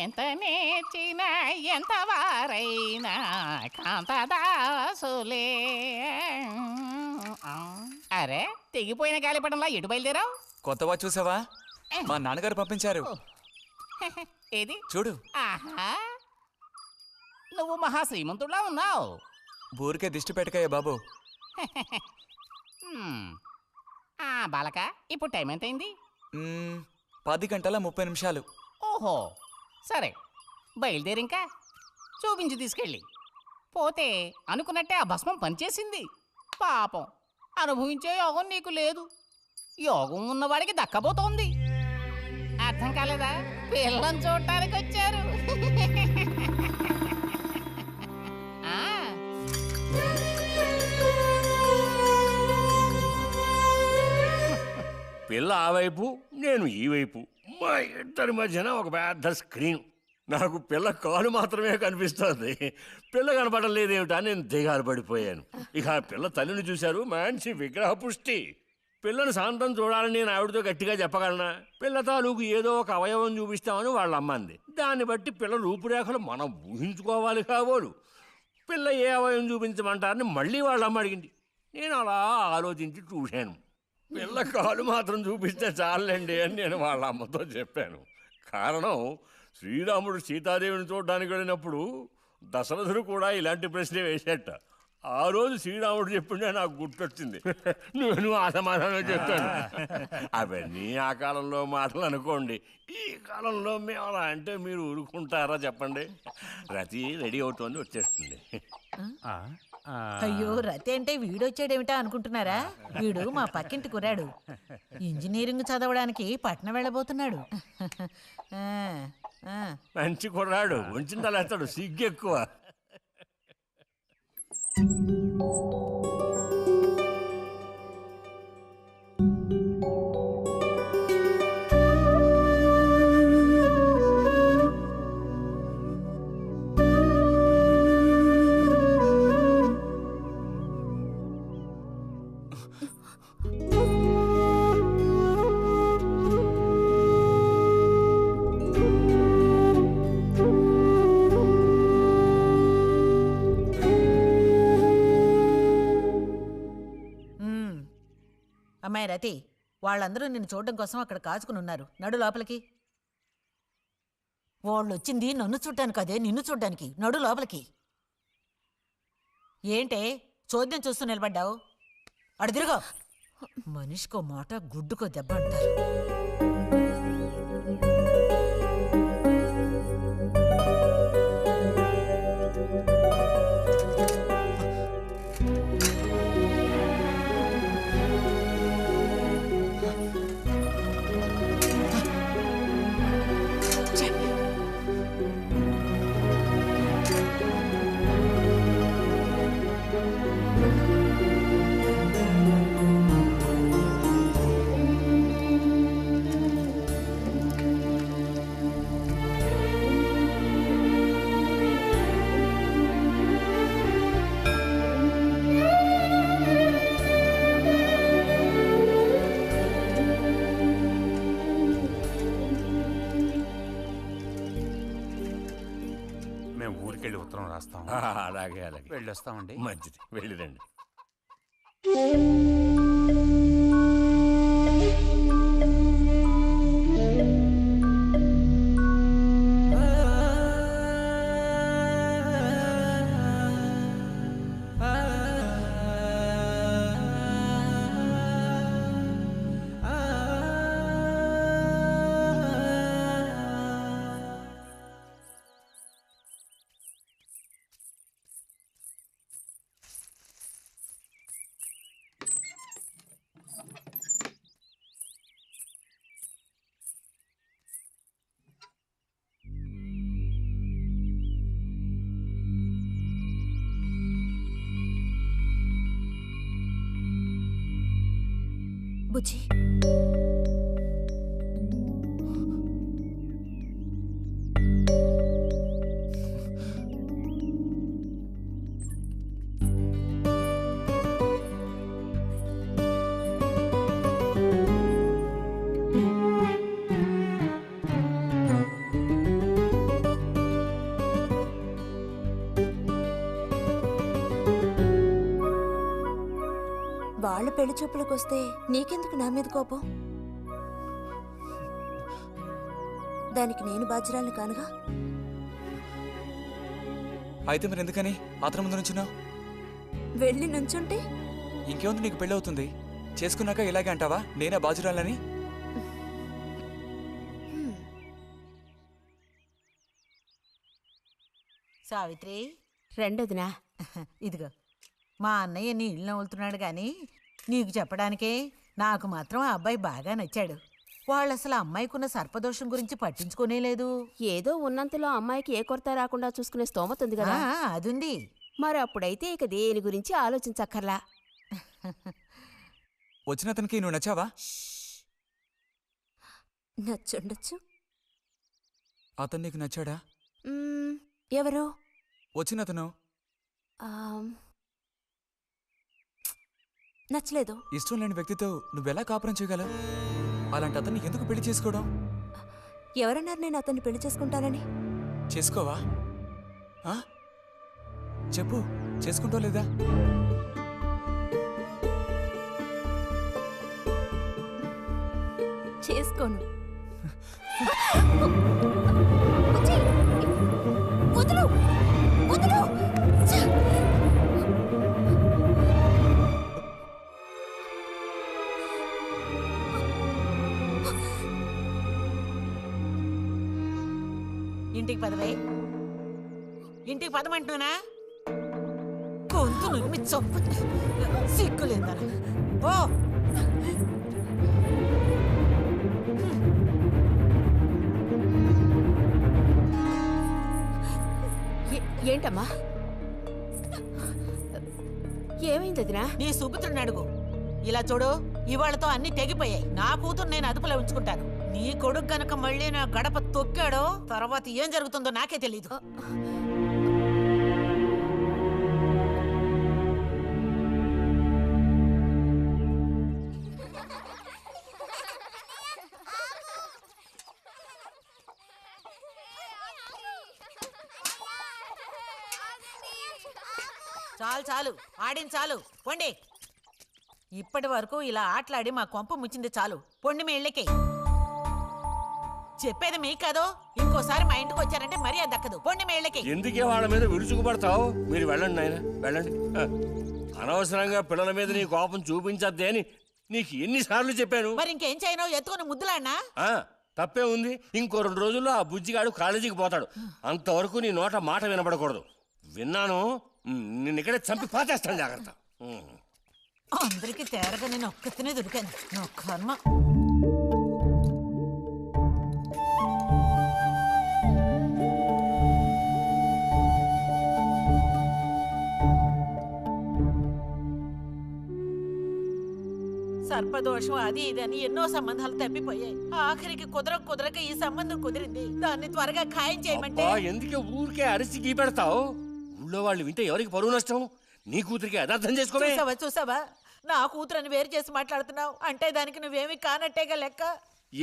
Speaker 10: ఎంత నేర్చిన ఎంత వారైనా కాంతదాసులే. అరే, తెగిపోయిన గాలిపటంలా ఎటు బయలుదేరావు?
Speaker 2: కొత్త వాచ్ చూసావా? మా నాన్నగారు పంపించారు.
Speaker 10: ఏది
Speaker 2: చూడు.
Speaker 10: ఆహా, నువ్వు మహా శ్రీమంతుడిలా ఉన్నావు.
Speaker 2: ఊరికే దిష్టి పెట్టకయ్యా బాబు.
Speaker 10: బాలక, ఇప్పుడు టైం ఎంతైంది?
Speaker 2: 10:30
Speaker 10: ఓహో, సరే బయలుదేరి. ఇంకా చూపించి తీసుకెళ్ళి. పోతే అనుకున్నట్టే ఆ భస్మం పనిచేసింది. పాపం, అనుభవించే యోగం నీకు లేదు. యోగం ఉన్నవాడికి దక్కబోతోంది. అర్థం కాలేదా? పిల్లని చూడటానికి వచ్చారు.
Speaker 8: పిల్ల ఆ వైపు, నేను ఈ వైపు, మా ఇద్దరి మధ్యన ఒక పెద్ద స్క్రీన్. నాకు పిల్ల కాలు మాత్రమే కనిపిస్తుంది. పిల్ల కనపడడం లేదేమిటా నేను దిగాలు పడిపోయాను. ఇక ఆ పిల్ల తల్లిని చూశారు, మంచి విగ్రహ పుష్టి. పిల్లని శాంతం చూడాలని నేను ఆవిడతో గట్టిగా చెప్పగలనా? పిల్ల తాలూకు ఏదో ఒక అవయవం చూపిస్తామని వాళ్ళ అమ్మంది. దాన్ని బట్టి పిల్ల రూపురేఖలు మనం ఊహించుకోవాలి కాబోలు. పిల్ల ఏ అవయవం చూపించమంటారని మళ్ళీ వాళ్ళ అమ్మ అడిగింది. నేను అలా ఆలోచించి చూశాను. పిల్ల కాలు మాత్రం చూపిస్తే చాలండి అని నేను వాళ్ళ అమ్మతో చెప్పాను. కారణం, శ్రీరాముడు సీతాదేవిని చూడడానికి వెళ్ళినప్పుడు దశరథుడు కూడా ఇలాంటి ప్రశ్నే వేసేట. ఆ రోజు శ్రీరాముడు చెప్పిండే నాకు గుర్తొచ్చింది. నువ్వు ఆ సమాధానం చెప్తాను. అవన్నీ ఆ కాలంలో మాటలు అనుకోండి. ఈ కాలంలో మేము అలా అంటే మీరు ఊరుకుంటారా చెప్పండి? రతి రెడీ అవుతోంది, వచ్చేస్తుంది.
Speaker 9: అయ్యో రతి అంటే వీడొచ్చాడేమిటా అనుకుంటున్నారా? వీడు మా పక్కింటి కుర్రాడు. ఇంజనీరింగ్ చదవడానికి పట్నం వెళ్ళబోతున్నాడు.
Speaker 8: మంచి కుర్రాడు, ఉంచిందలేస్తాడు, సిగ్గు ఎక్కువ.
Speaker 9: అమ్మాయి రతి, వాళ్ళందరూ నిన్ను చూడడం కోసం అక్కడ కాచుకుని ఉన్నారు. నడు లోపలికి. వాళ్ళు వచ్చింది నన్ను చూడ్డానికి అదే, నిన్ను చూడ్డానికి. నడు లోపలికి. ఏంటే చోద్యం చూస్తూ నిలబడ్డావు? అడు తిరుగు. మనిషికో మాట గుడ్డుకో దెబ్బ అంటారు. అలాగే అలాగే
Speaker 11: వెళ్ళొస్తామండి.
Speaker 8: మంచిది, వెళ్ళిరండి.
Speaker 3: బుజ్జి, వాళ్ళ పెళ్లి చూపులకు వస్తే నీకెందుకు నా మీద కోపం? దానికి నేను బాధ్యురాలు కానుగా.
Speaker 2: అయితే మరి ఎందుకని అతని ముందు నుంచున్నావు?
Speaker 3: వెళ్ళి నుంచుంటే
Speaker 2: ఇంకేముంది, నీకు పెళ్ళి అవుతుంది. చేసుకున్నాక ఇలాగే అంటావా నేనే బాధ్యురాలని?
Speaker 9: సావిత్రి,
Speaker 5: రెండోదినా.
Speaker 9: ఇదిగో మా అన్నయ్య నీ ఇల్లు నవ్వులుతున్నాడు గాని నీకు చెప్పడానికే. నాకు మాత్రం ఆ అబ్బాయి బాగా నచ్చాడు. వాళ్ళు అసలు అమ్మాయికున్న సర్పదోషం గురించి పట్టించుకోనే లేదు.
Speaker 5: ఏదో ఉన్నంతలో అమ్మాయికి ఏ కొరత రాకుండా చూసుకునే స్తోమత ఉంది కదా.
Speaker 9: అదుంది.
Speaker 5: మరి అప్పుడైతే ఇక దేని గురించి ఆలోచించక్కర్లా.
Speaker 2: వచ్చిన అతనికి నువ్వు నచ్చావా?
Speaker 3: నచ్చుండొచ్చు.
Speaker 2: అతను నీకు నచ్చాడా?
Speaker 3: ఎవరు?
Speaker 2: వచ్చిన అతను
Speaker 3: నచ్చలేదు.
Speaker 2: ఇష్టం లేని వ్యక్తితో నువ్వెలా కాపురం చేయగలవు? అలాంటి అతన్ని ఎందుకు పెళ్లి చేసుకోవడం?
Speaker 3: ఎవరన్నారు నేను అతన్ని పెళ్లి చేసుకుంటానని?
Speaker 2: చేసుకోవా? చెప్పు, చేసుకుంటావు లేదా?
Speaker 3: చేసుకోను. వదులు, వదులు.
Speaker 9: ఇంటికి పదవే. ఇంటికి పదమంటున్నానా? గొంతు నువ్వు చొప్పు సిగ్గులేదా? ఓ
Speaker 5: ఏంటమ్మా? ఏమైంది వదినా?
Speaker 9: నీ సుపుత్రుని అడుగు. ఇలా చూడు, ఇవాళతో అన్ని తెగిపోయాయి. నా కూతురు నేను అదుపులో ఉంచుకుంటాను. నీ కొడుకు గనక మళ్ళీ నా గడప తొక్కాడో తర్వాత ఏం జరుగుతుందో నాకే తెలీదు. చాలు చాలు, ఆడింది చాలు, పొండి. ఇప్పటి వరకు ఇలా ఆటలాడి మా కొంప ముచ్చింది చాలు. పొండి మీ ఇళ్ళకి. చెప్పేది మీకు కాదు, ఇంకోసారి మా ఇంటికి వచ్చారంటే మరీ అది దక్కదు. పొండి మీ ఇళ్ళకి.
Speaker 8: ఎందుకే వాళ్ళ మీద విరుచుకుపడతావు? మీరు వెళ్ళండి నాయన, వెళ్ళండి. అనవసరంగా పిల్లల మీద నీ కోపం చూపించద్దే అని నీకు ఎన్నిసార్లు చెప్పాను.
Speaker 9: మరి ఇంకేం చేయను? ఎత్తుకుని ముద్దులాడినా?
Speaker 8: తప్పే ఉంది. ఇంకో 2 రోజుల్లో ఆ బుజ్జిగాడు కాలేజీకి పోతాడు. అంతవరకు నీ నోట మాట వినబడకూడదు. విన్నాను, నిన్ను ఇక్కడే చంపి పాచేస్తాను. జాగ్రత్త.
Speaker 9: అందరికీ తేరగా నేను ఒక్కతినే దొరికాను. నా కర్మ. సర్పదోషం అది ఇది అని ఎన్నో సంబంధాలు తప్పిపోయాయి. ఆఖరికి కుదరక ఈ సంబంధం కుదిరింది. దాన్ని త్వరగా ఖాయం చేయమంటే.
Speaker 8: ఎందుకే ఊరికే అరిసి గీ పెడతావు? ఊళ్ళో వాళ్ళు వింటే ఎవరికి పరువు నష్టం? నీ కూతురికి అదర్థం చేసుకోవే.
Speaker 9: చూసావా నా కూతురని వేరు చేసి మాట్లాడుతున్నావు అంటే దానికి నువ్వేమీ కానట్టేగా లెక్క.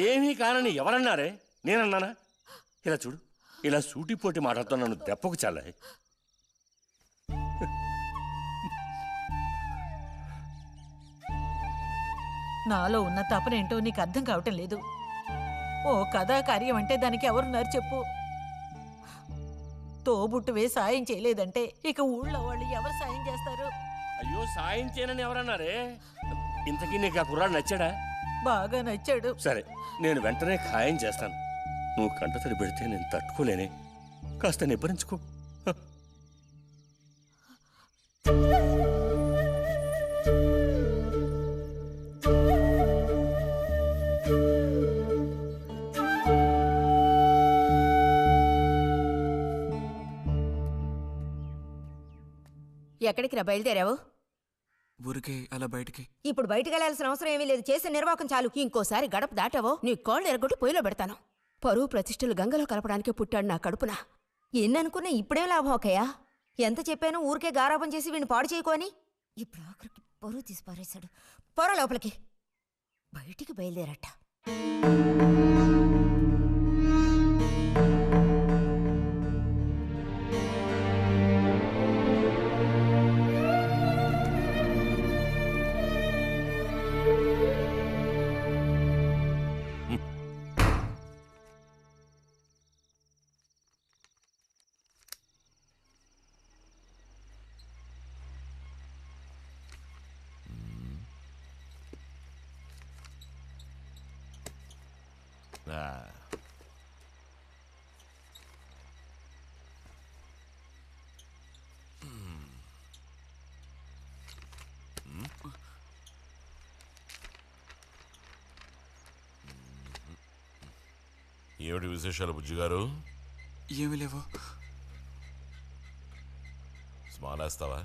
Speaker 8: ఏమీ కానని ఎవరన్నారే? నేనన్నానా? ఇలా చూడు, ఇలా సూటిపోటి మాటలతో నన్ను దెప్పకు చాలే.
Speaker 9: నాలో ఉన్న తపనేంటో నీకు అర్థం కావటం లేదు. ఓ కథా కార్యం అంటే దానికి ఎవరున్నారు చెప్పు? తోబుట్టువే సాయం చేయలేదంటే ఇక ఊళ్ళో వాళ్ళు ఎవరు సాయం చేస్తారు?
Speaker 8: అయ్యో, సాయం చేయనని ఎవరన్నారే? ఇంతకీ నీకు ఆ కుర్రాడు నచ్చాడా?
Speaker 9: బాగా నచ్చాడు.
Speaker 8: సరే, నేను వెంటనే ఖాయం చేస్తాను. నువ్వు కంటతడి పెడితే నేను తట్టుకోలేనే. కాస్త నిబ్బరించుకో.
Speaker 5: ఎక్కడికి రా బయలుదేరావు?
Speaker 2: ఊరికే అలా బయటికి.
Speaker 4: ఇప్పుడు బయటికి వెళ్ళాల్సిన అవసరం ఏమీ లేదు. చేసే నిర్వాహకం చాలు.
Speaker 5: ఇంకోసారి గడప దాటావో నీ కాళ్ళు ఎరగొట్టి పొయ్యిలో పెడతాను. పరువు ప్రతిష్టలు గంగలో కలపడానికే పుట్టాడు నా కడుపున.
Speaker 4: ఎన్ననుకున్నా ఇప్పుడేం లాభం అక్కయ్యా? ఎంత చెప్పాను ఊరికే గారాపం చేసి వీడిని పాడు చేయకోని. ఇప్పుడు ఆఖరికి పరువు తీసి పారేశాడు. పొర లోపలికి. బయటికి బయలుదేరట.
Speaker 13: ఏమిటి విశేషాలు బుజ్జిగారు?
Speaker 2: ఏమీ లేవు.
Speaker 13: స్మాలేస్తావా?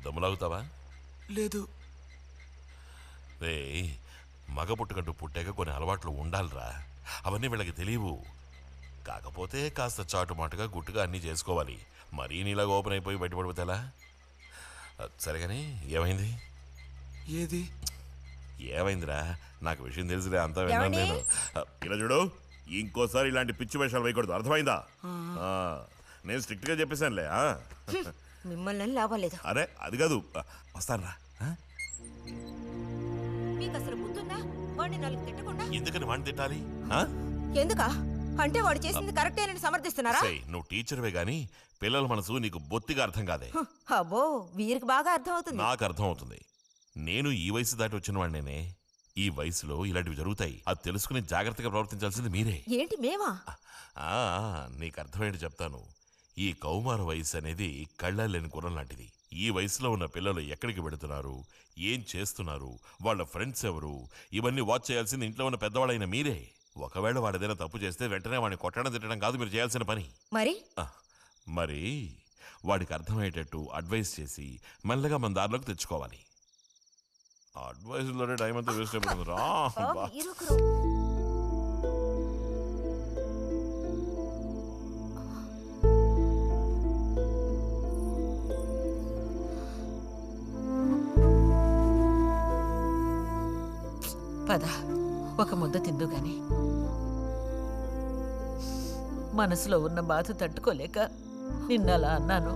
Speaker 13: దమ్ములాగుతావా?
Speaker 2: లేదు.
Speaker 13: రే, మగ పుట్టుకంటూ పుట్టాక కొన్ని అలవాట్లు ఉండాలిరా. అవన్నీ వీళ్ళకి తెలియవు. కాకపోతే కాస్త చాటుమాటుగా గుట్టుగా అన్నీ చేసుకోవాలి. మరీ నీలాగా ఓపెన్ అయిపోయి బయటపడిపోతేలా? సరే కానీ ఏమైంది?
Speaker 2: ఏది
Speaker 13: ఏమైందిరా? నాకు విషయం తెలుసులే, అంతా విన్నాను నేను. ఇలా చూడు, ఇంకోసారి ఇలాంటి పిచ్చి వేషాలు వేయకూడదు, అర్థమైందా? నేను స్ట్రిక్ట్ గా చెప్పేశానులే.
Speaker 4: మిమ్మల్ని లాభలేదు.
Speaker 13: అరే అది కాదు, వస్తానురా.
Speaker 4: మీకు అసలు బుద్ధుందా? వాడిని 4 తిట్టకుండా.
Speaker 13: ఎందుకని వాడిని తిట్టాలి?
Speaker 4: ఎందుకా? అంటే వాడు చేసింది కరెక్టేనని సమర్థిస్తున్నారా?
Speaker 13: నువ్వు టీచర్వే గాని పిల్లల మనసు నీకు బొత్తిగా అర్థం కాదే.
Speaker 4: అబ్బో, వీరికి బాగా అర్థం అవుతుంది.
Speaker 13: నాకు అర్థం అవుతుంది. నేను ఈ వయసు దాటి వచ్చిన వాడినేనే. ఈ వయసులో ఇలాంటివి జరుగుతాయి. అది తెలుసుకుని జాగ్రత్తగా ప్రవర్తించాల్సింది మీరే.
Speaker 4: ఏంటి మేమా?
Speaker 13: నీకు అర్థమేంటి చెప్తాను. ఈ కౌమార వయసు అనేది కళ్ళ లేని గుర్రం లాంటిది. ఈ వయసులో ఉన్న పిల్లలు ఎక్కడికి వెళుతున్నారు, ఏం చేస్తున్నారు, వాళ్ళ ఫ్రెండ్స్ ఎవరు, ఇవన్నీ వాచ్ చేయాల్సింది ఇంట్లో ఉన్న పెద్దవాళ్ళైన మీరే. ఒకవేళ వాడేదైనా తప్పు చేస్తే వెంటనే వాడిని కొట్టడం తిట్టడం కాదు మీరు చేయాల్సిన పని. మరి వాడికి అర్థమయ్యేటట్టు అడ్వైస్ చేసి మెల్లగా మన దారిలోకి తెచ్చుకోవాలి. అడ్వైస్లోనే టైం అంతా వేస్ట్ అయిపోతుంది రా.
Speaker 9: పద ఒక ముద్ద తిందు గాని. మనసులో ఉన్న బాధ తట్టుకోలేక నిన్నలా అన్నాను.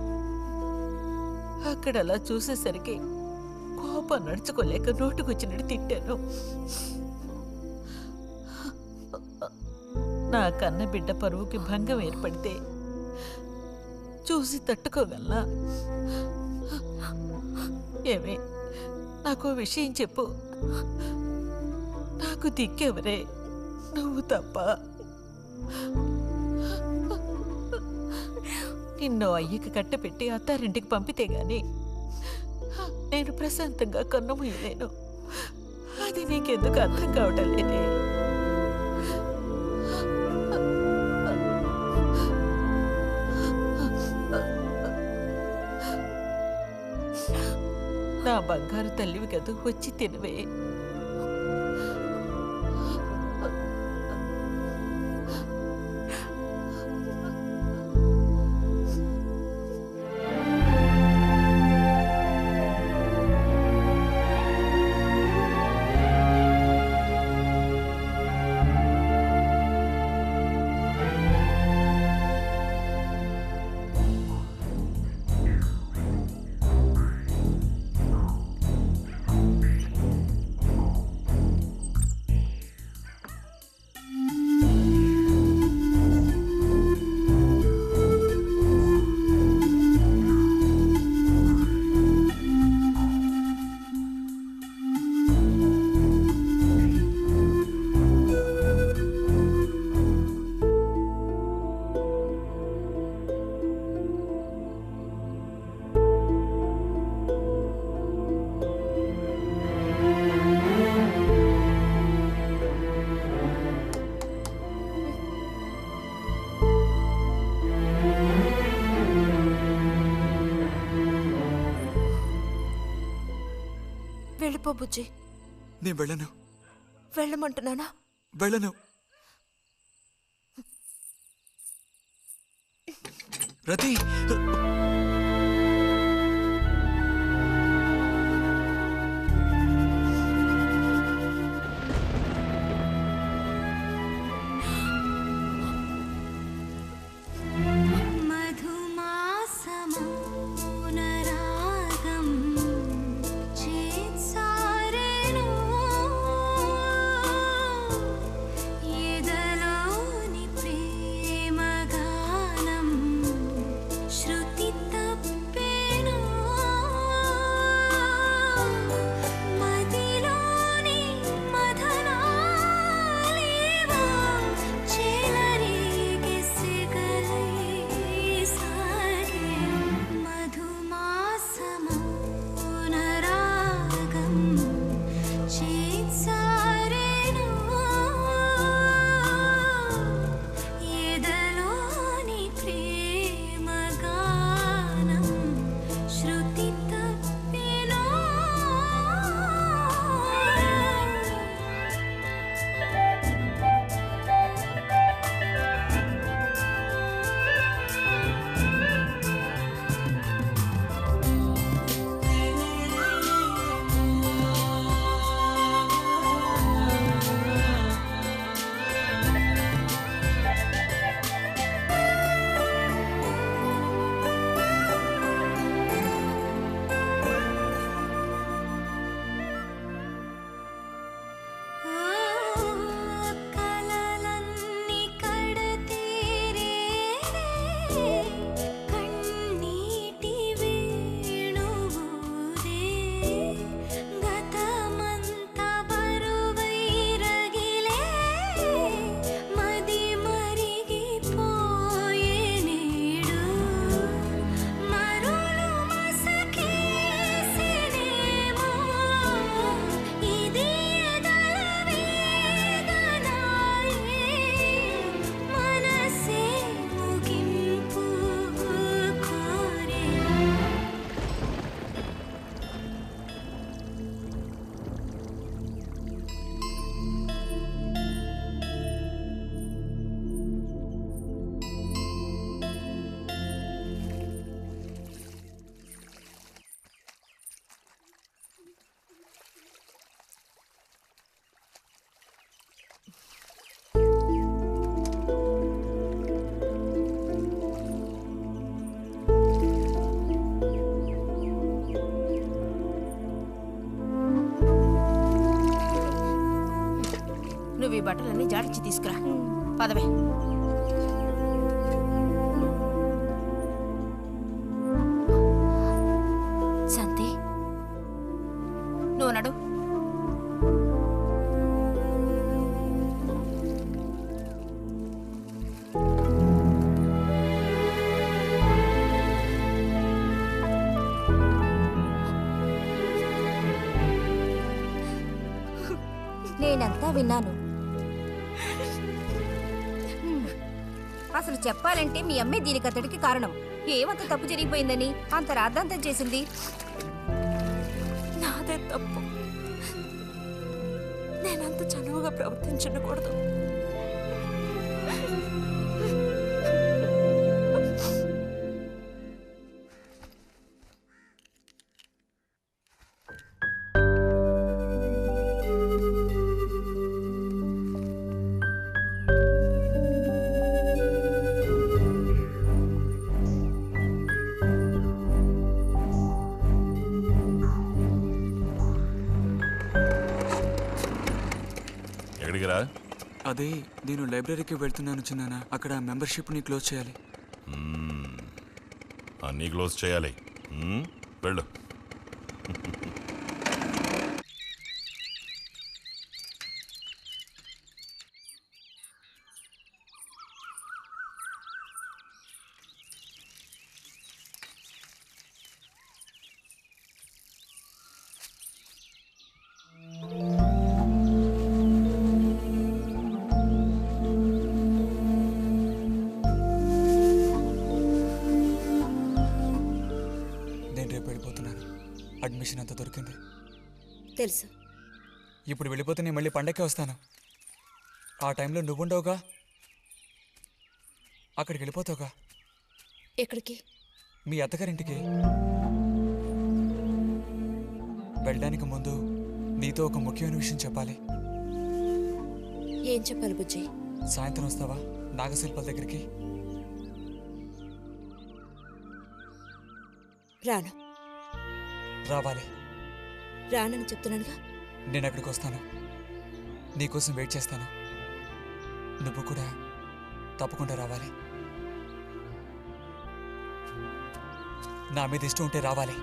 Speaker 9: అక్కడలా చూసేసరికి కోపం నడుచుకోలేక నోటుకొచ్చినట్టు తిట్టాను. నా కన్న బిడ్డ పరువుకి భంగం ఏర్పడితే చూసి తట్టుకోగలనా? ఏమే నాకో విషయం చెప్పు. నాకు దిక్కెవరే? నువ్వు తప్ప. నిన్నో అయ్యకి కట్టపెట్టి అత్తారింటికి పంపితే గాని నేను ప్రశాంతంగా కన్నుమూయలేను. అది నీకెందుకు అర్థం కావటం లేదే? నా బంగారు తల్లివి కదూ, వచ్చి తినవే.
Speaker 3: వెళ్ళిపో బుజ్జి.
Speaker 2: నేను వెళ్ళను.
Speaker 3: వెళ్ళమంటున్నానా?
Speaker 2: వెళ్ళను. రతి,
Speaker 14: ఎదలోని ప్రేమ గానం శృతి
Speaker 5: నువ్వు ఈ బట్టలన్నీ జాడించి తీసుకురా. పదవే.
Speaker 3: శాంతి,
Speaker 5: నువ్వు నడు.
Speaker 6: నేనంతా విన్నాను.
Speaker 4: అసలు చెప్పాలంటే మీ అమ్మే దీనికి అతడికి కారణం. ఏమంత తప్పు జరిగిపోయిందని అంత రాద్ధాంతం చేసింది?
Speaker 3: నాదే తప్పు. నేనంత చనువుగా ప్రవర్తించకూడదు.
Speaker 13: ఎక్కడికి రా?
Speaker 2: అదే నేను లైబ్రరీకి వెళ్తున్నాను చిన్నానా. అక్కడ మెంబర్షిప్ని క్లోజ్ చేయాలి.
Speaker 13: అన్నీ క్లోజ్ చేయాలి. వెళ్ళు.
Speaker 2: అడ్మిషన్ అంతా దొరికింది.
Speaker 3: తెలుసు.
Speaker 2: ఇప్పుడు వెళ్ళిపోతే నేను మళ్ళీ పండక్కే వస్తాను. ఆ టైంలో నువ్వుండవుగా, అక్కడికి వెళ్ళిపోతావుగా.
Speaker 3: ఎక్కడికి?
Speaker 2: మీ అత్తగారింటికి. వెళ్ళడానికి ముందు నీతో ఒక ముఖ్యమైన విషయం చెప్పాలి.
Speaker 3: ఏం చెప్పాలి బుజ్జి?
Speaker 2: సాయంత్రం వస్తావా నాగశిల్పాల దగ్గరికి?
Speaker 3: రాను.
Speaker 2: రావాలి.
Speaker 3: రానని చెప్తున్నానుగా.
Speaker 2: నేను అక్కడికి వస్తాను, నీకోసం వెయిట్ చేస్తాను. నువ్వు కూడా తప్పకుండా రావాలి. నా మీద ఇష్టం ఉంటే రావాలి.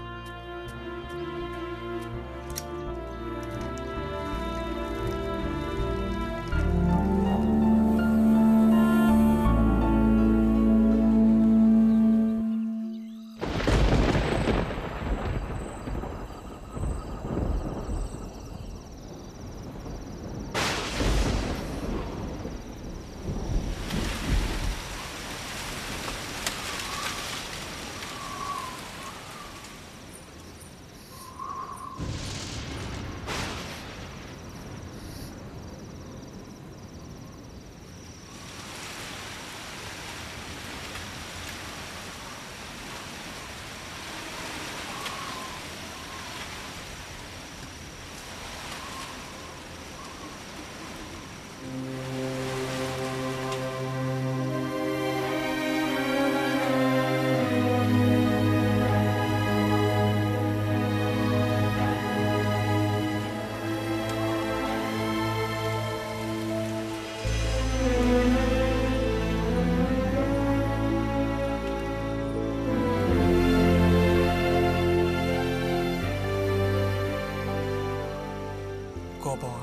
Speaker 2: కోపమా?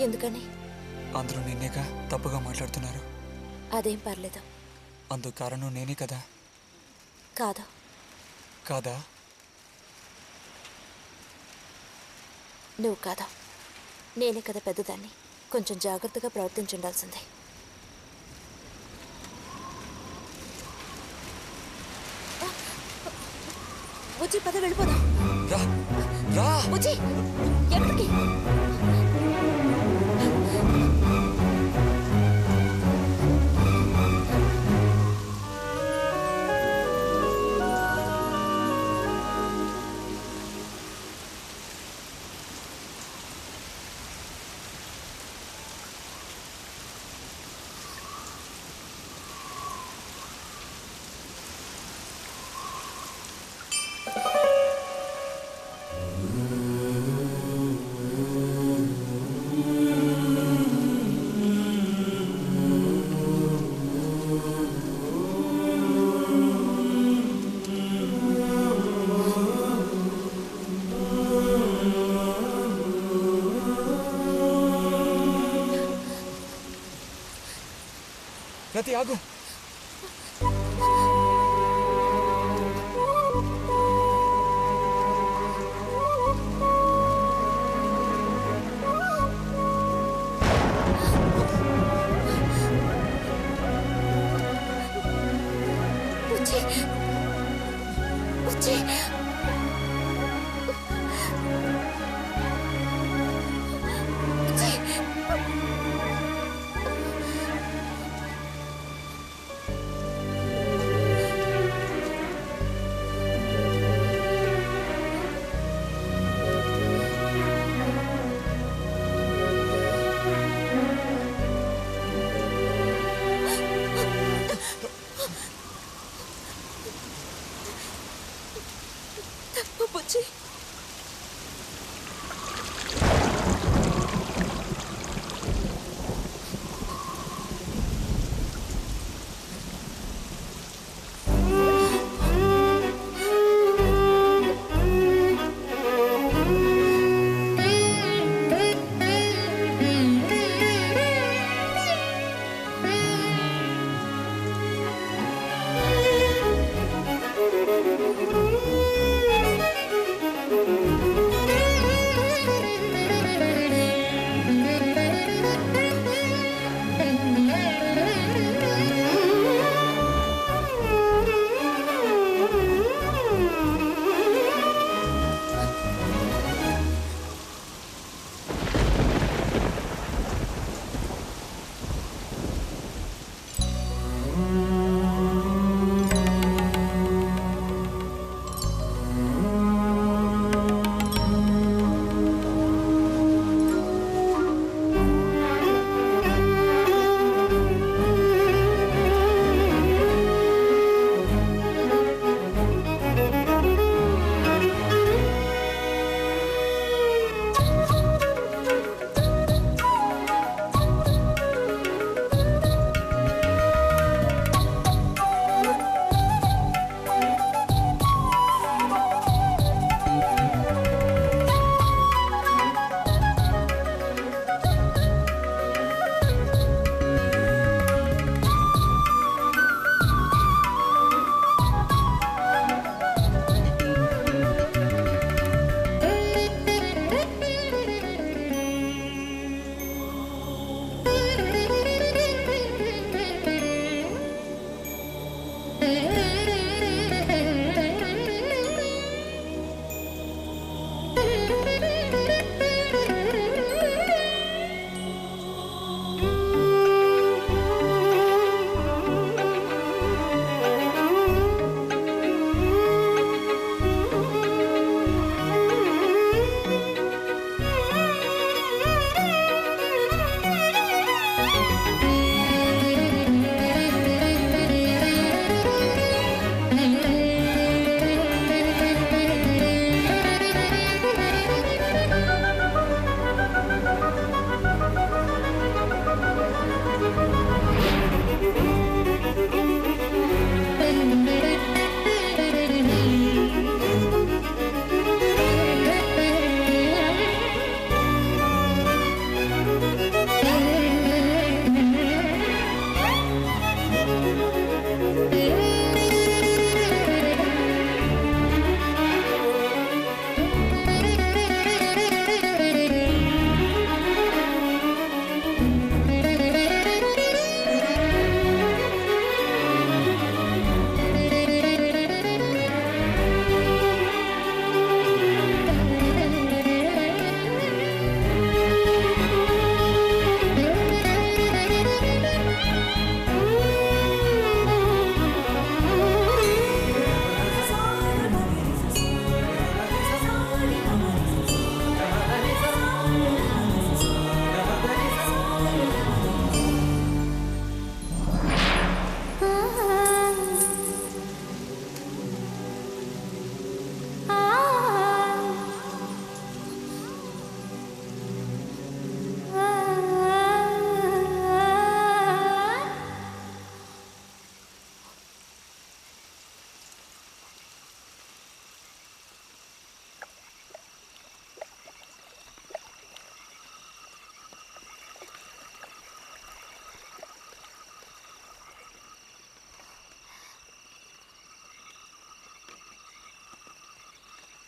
Speaker 3: ఎందుకని?
Speaker 2: అందరూ నిన్నేగా తప్పుగా మాట్లాడుతున్నారు.
Speaker 3: అదేం పర్లేదు.
Speaker 2: అందుకు కారణం నేనే కదా.
Speaker 3: కాదు.
Speaker 2: కాదా?
Speaker 3: నువ్వు కాదా, నేనే కదా పెద్దదాన్ని. కొంచెం జాగ్రత్తగా ప్రవర్తించుండాల్సిందే. వచ్చి పద వెళ్ళిపోదాం. వచ్చి ఎక్కడికి?
Speaker 2: రతి ఆగు.
Speaker 6: బుజ్జి బుజ్జి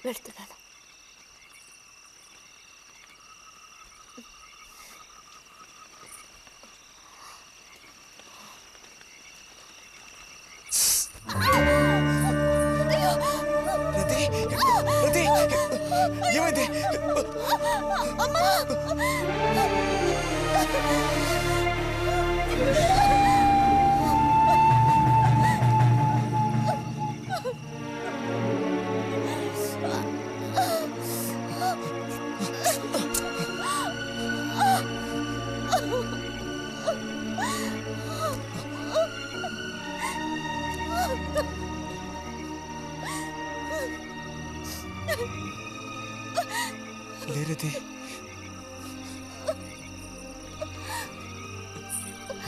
Speaker 5: వెళ్తున్నాను.
Speaker 2: ఏమైంది? లేరది,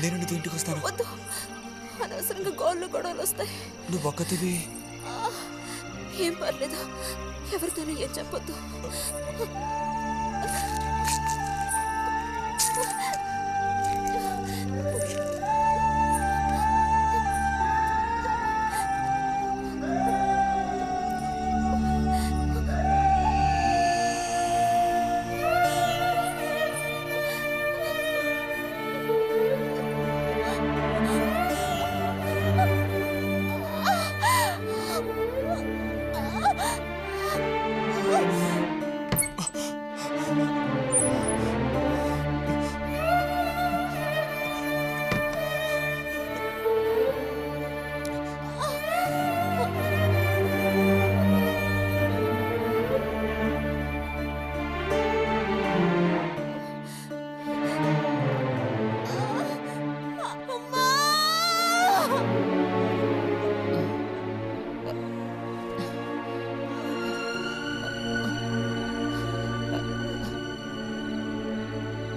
Speaker 2: నేను నీతో ఇంటికి వస్తాను.
Speaker 6: వద్దు, అనవసరంగా గోళ్ళు గొడవలు వస్తాయి.
Speaker 2: నువ్వు ఒక్కతివి.
Speaker 6: ఏం పర్లేదు, ఎవరితోనూ ఏం చెప్పొద్దు.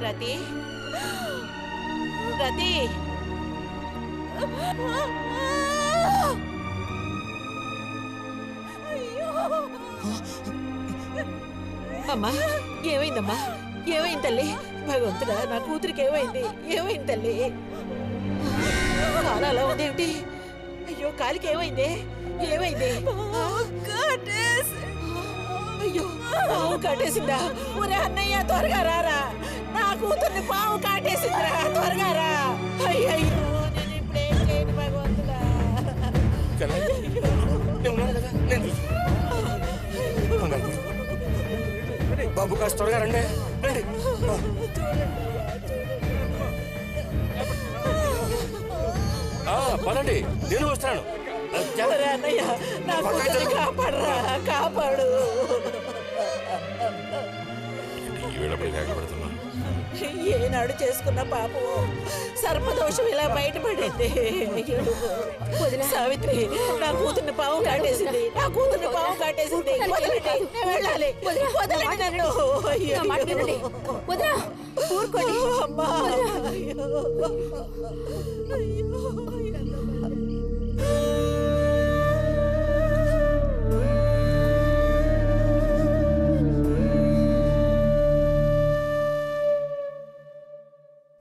Speaker 9: రతి, రతి, అమ్మా ఏమైందమ్మా? ఏమైంది తల్లి? భగవంతుడా, నా కూతురికి ఏమైంది? ఏమైంది తల్లి? కాలు అలా ఉందేమిటి? అయ్యో, కాలికి ఏమైంది? ఏమైంది? అయ్యో, పాము కాటేసిందా? ఒరే అన్నయ్య, త్వరగా రారా, నా కూతుర్ని పాము కాటేసిందిరా, త్వరగా రా. అయ్యో, నేను ఇప్పుడేం చేయను భగవంతుడా.
Speaker 16: బాబు కాస్త త్వరగా రండి. పదండి, నేను వస్తాను.
Speaker 9: అన్నయ్య, నా కూతుర్ని కాపాడరా, కాపాడు. ఏనాడు చేసుకున్న పాపం సర్పదోషం ఇలా బయటపడింది. వదిన సావిత్రి, నా కూతుర్ని పాము కాటేసింది, నా కూతుర్ని పాము కాటేసింది. వదలండి, నేను వెళ్ళాలి. వదలండి నన్ను.
Speaker 6: వదినా, ఊరుకోండి.
Speaker 9: అమ్మా,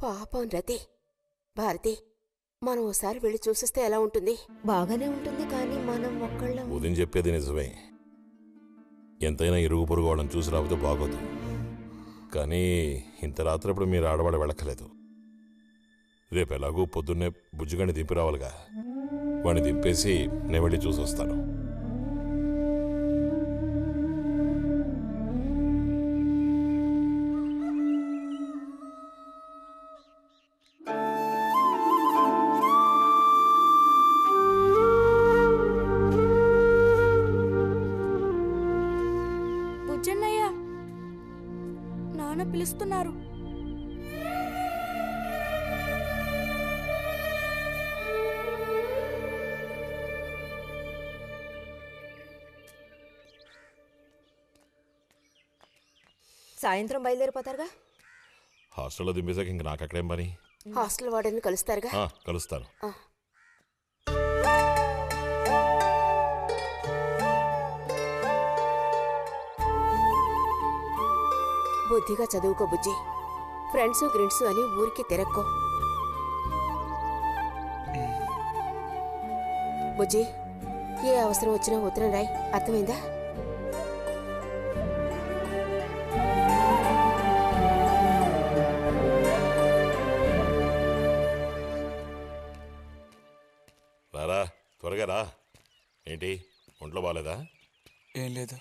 Speaker 5: పాపం రతి. భారతి, మనం ఓసారి వెళ్ళి చూసిస్తే ఎలా ఉంటుంది?
Speaker 4: బాగానే ఉంటుంది, కానీ మనం ఒక్కళ్ళం.
Speaker 13: ఉదయం చెప్పేది నిజమే. ఎంతైనా ఇరుగు పొరుగు వాళ్ళని చూసి రాకపోతే బాగోదు. కానీ ఇంత రాత్రప్పుడు మీరు ఆడవాడ వెళ్ళక్కలేదు. రేపు ఎలాగూ పొద్దున్నే బుజ్జిగాని దింపి రావాలిగా. వాడిని దింపేసి నేను వెళ్ళి చూసి వస్తాను.
Speaker 3: బుజ్జన్నయ్య, నాన్న పిలుస్తున్నారు.
Speaker 4: సాయంత్రం బయలుదేరిపోతారుగా?
Speaker 13: హాస్టల్లో దింపేసాక ఇంక నాకు అక్కడేం పని?
Speaker 5: హాస్టల్ వార్డెన్ కలుస్తారుగా?
Speaker 13: కలుస్తాను.
Speaker 5: బుద్ధిగా చదువుకో బుజ్జి. ఫ్రెండ్స్ గ్రిడ్స్ అని ఊరికి తిరక్కో. బుజ్జి, ఏ అవసరం వచ్చినా ఉత్తరం రాయి, అర్థమైందా?
Speaker 13: త్వరగా రా. ఏంటి ఒంట్లో బాగాలేదా?
Speaker 2: ఏం లేదు.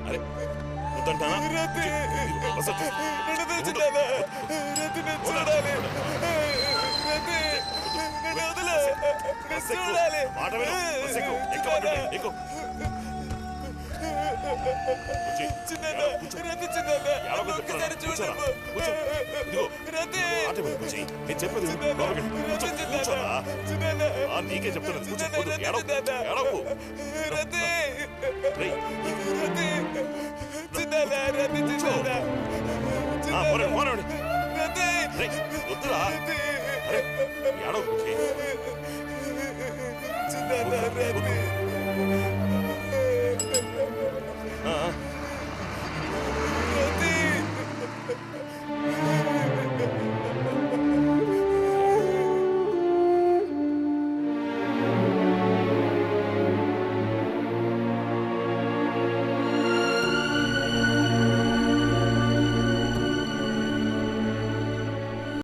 Speaker 13: అరే వద్దంటానా? నేను చెప్పేది నీకే చెప్తాను. వద్దురా ఏడవ